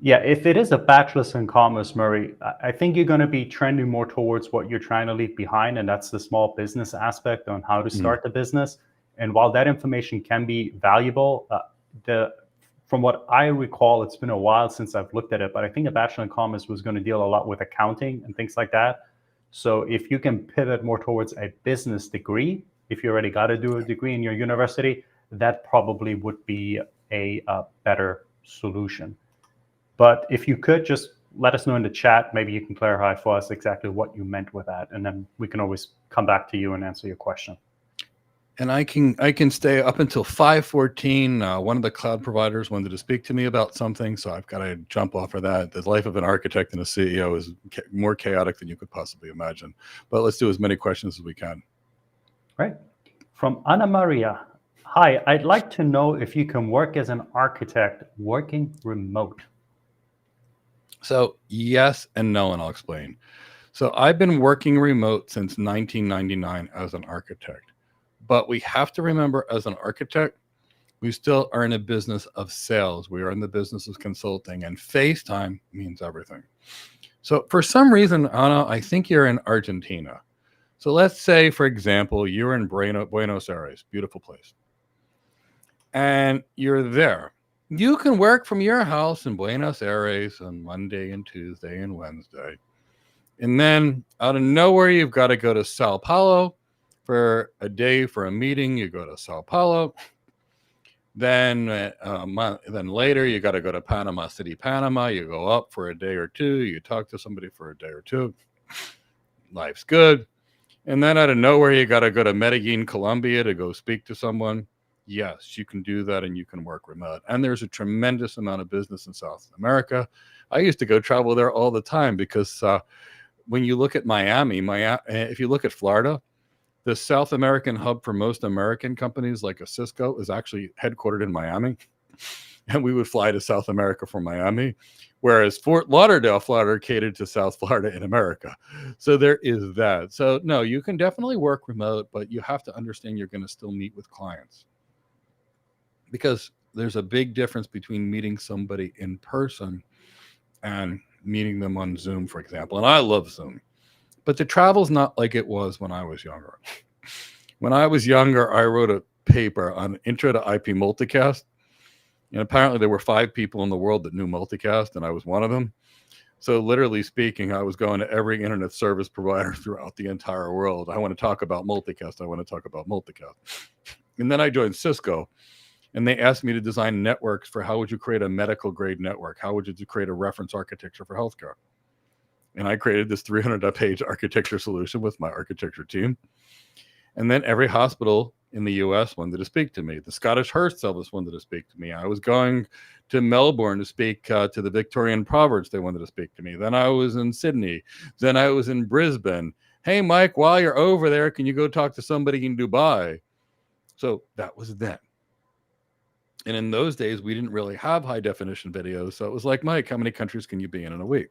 Yeah, if it is a bachelor's in commerce, Murray, I think you're going to be trending more towards what you're trying to leave behind, and that's the small business aspect on how to start the business. And while that information can be valuable, from what I recall, it's been a while since I've looked at it, but I think a bachelor in commerce was going to deal a lot with accounting and things like that. So if you can pivot more towards a business degree, if you already got to do a degree in your university, that probably would be a better solution. But if you could just let us know in the chat, maybe you can clarify for us exactly what you meant with that, and then we can always come back to you and answer your question. And I can stay up until 5:14. One of the cloud providers wanted to speak to me about something, so I've got to jump off of that. The life of an architect and a CEO is more chaotic than you could possibly imagine. But let's do as many questions as we can. Right. From Ana Maria. Hi, I'd like to know if you can work as an architect working remote. So yes and no, and I'll explain. So I've been working remote since 1999 as an architect. But we have to remember, as an architect, we still are in a business of sales. We are in the business of consulting, and FaceTime means everything. So for some reason, Anna, I think you're in Argentina. So let's say, for example, you're in Buenos Aires, beautiful place, and you're there. You can work from your house in Buenos Aires on Monday and Tuesday and Wednesday. And then out of nowhere, you've got to go to Sao Paulo for a day for a meeting. You go to Sao Paulo. Then later, you got to go to Panama City, Panama. You go up for a day or two. You talk to somebody for a day or two. Life's good. And then out of nowhere, you got to go to Medellin, Colombia to go speak to someone. Yes, you can do that, and you can work remote. And there's a tremendous amount of business in South America. I used to go travel there all the time because when you look at Miami, if you look at Florida, the South American hub for most American companies like a Cisco is actually headquartered in Miami. And we would fly to South America from Miami, whereas Fort Lauderdale, Florida, catered to South Florida in America. So there is that. So no, you can definitely work remote, but you have to understand you're going to still meet with clients, because there's a big difference between meeting somebody in person and meeting them on Zoom, for example. And I love Zoom, but the travel's not like it was when I was younger. When I was younger, I wrote a paper on Intro to IP Multicast. And apparently there were 5 people in the world that knew multicast, and I was one of them. So literally speaking, I was going to every internet service provider throughout the entire world. I want to talk about multicast. I want to talk about multicast. And then I joined Cisco, and they asked me to design networks for how would you create a medical grade network? How would you create a reference architecture for healthcare? And I created this 300-page architecture solution with my architecture team. And then every hospital in the US wanted to speak to me. The Scottish Heart Service wanted to speak to me. I was going to Melbourne to speak to the Victorian Proverbs. They wanted to speak to me. Then I was in Sydney. Then I was in Brisbane. Hey, Mike, while you're over there, can you go talk to somebody in Dubai? So that was then. And in those days, we didn't really have high definition videos. So it was like, Mike, how many countries can you be in a week?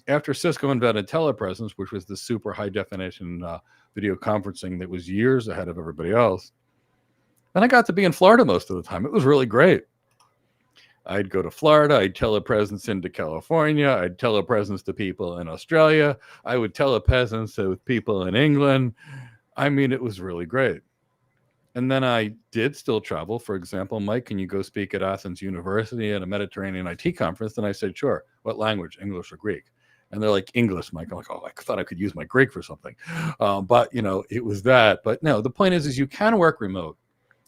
After Cisco invented telepresence, which was the super high definition video conferencing that was years ahead of everybody else, and I got to be in Florida most of the time. It was really great. I'd go to Florida. I'd telepresence into California. I'd telepresence to people in Australia. I would telepresence with people in England. I mean, it was really great. And then I did still travel. For example, Mike, can you go speak at Athens University at a Mediterranean IT conference? And I said, sure. What language? English or Greek? And they're like, English, Mike. I'm like, oh, I thought I could use my Greek for something. But, you know, it was that. But no, the point is you can work remote,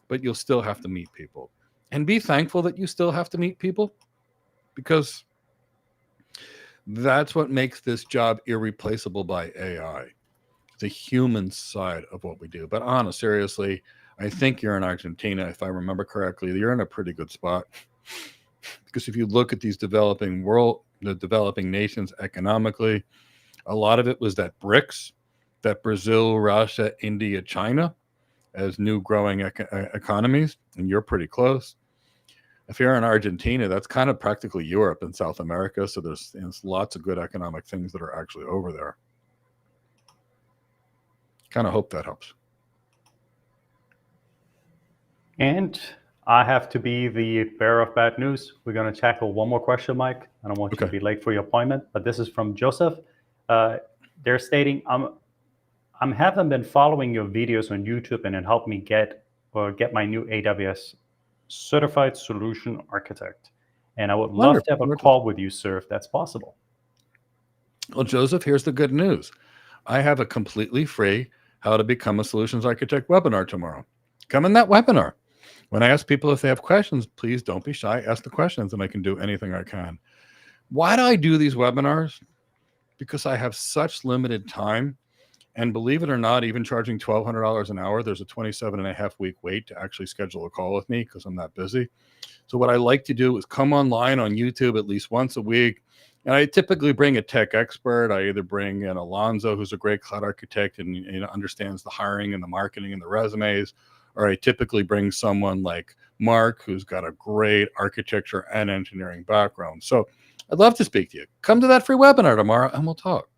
but you'll still have to meet people. And be thankful that you still have to meet people, because that's what makes this job irreplaceable by AI. The human side of what we do. But Anna, seriously, I think you're in Argentina. If I remember correctly, you're in a pretty good spot. Because if you look at these developing nations economically, a lot of it was that BRICS, that Brazil, Russia, India, China, as new growing economies, and you're pretty close. If you're in Argentina, that's kind of practically Europe and South America. So there's lots of good economic things that are actually over there. Kind of hope that helps. And I have to be the bearer of bad news. We're going to tackle one more question, Mike. I don't want you to be late for your appointment, but this is from Joseph. They're stating, I'm haven't been following your videos on YouTube, and it helped me get my new AWS certified solution architect. And I would love to have a call with you, sir, if that's possible. Well, Joseph, here's the good news. I have a completely free How to Become a Solutions Architect webinar tomorrow. Come in that webinar. When I ask people if they have questions, please don't be shy. Ask the questions, and I can do anything I can. Why do I do these webinars? Because I have such limited time. And believe it or not, even charging $1,200 an hour, there's a 27.5-week wait to actually schedule a call with me because I'm that busy. So what I like to do is come online on YouTube at least once a week. And I typically bring a tech expert. I either bring in Alonzo, who's a great cloud architect and understands the hiring and the marketing and the resumes. Or I typically bring someone like Mark, who's got a great architecture and engineering background. So I'd love to speak to you. Come to that free webinar tomorrow and we'll talk.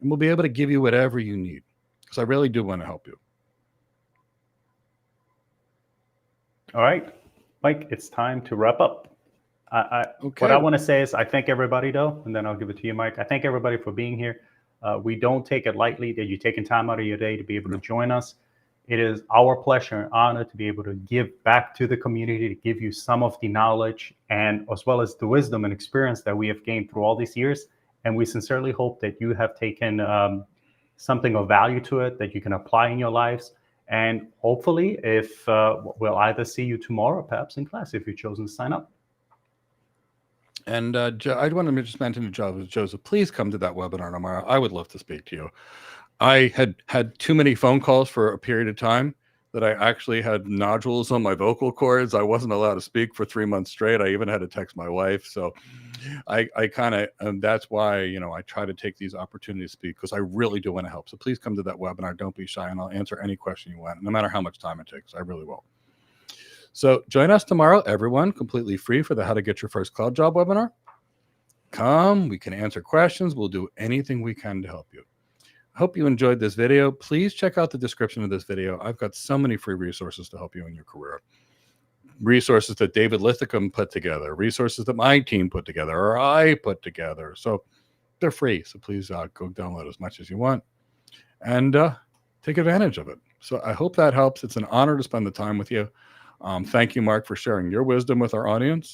And we'll be able to give you whatever you need, because I really do want to help you. All right, Mike, it's time to wrap up. Okay. What I want to say is I thank everybody, though, and then I'll give it to you, Mike. I thank everybody for being here. We don't take it lightly that you're taking time out of your day to be able to join us. It is our pleasure and honor to be able to give back to the community, to give you some of the knowledge and as well as the wisdom and experience that we have gained through all these years. And we sincerely hope that you have taken something of value to it that you can apply in your lives. And hopefully, if we'll either see you tomorrow, or perhaps in class, if you've chosen to sign up. And I want to just mention to Joseph, please come to that webinar tomorrow. I would love to speak to you. I had too many phone calls for a period of time that I actually had nodules on my vocal cords. I wasn't allowed to speak for 3 months straight. I even had to text my wife. So I kind of, and that's why, I try to take these opportunities to speak because I really do want to help. So please come to that webinar. Don't be shy, and I'll answer any question you want, no matter how much time it takes. I really will. So join us tomorrow, everyone, completely free for the How to Get Your First Cloud Job webinar. Come, we can answer questions. We'll do anything we can to help you. I hope you enjoyed this video. Please check out the description of this video. I've got so many free resources to help you in your career. Resources that David Lithicum put together, resources that my team put together, or I put together. So they're free. So please go download as much as you want and take advantage of it. So I hope that helps. It's an honor to spend the time with you. Thank you, Mark, for sharing your wisdom with our audience.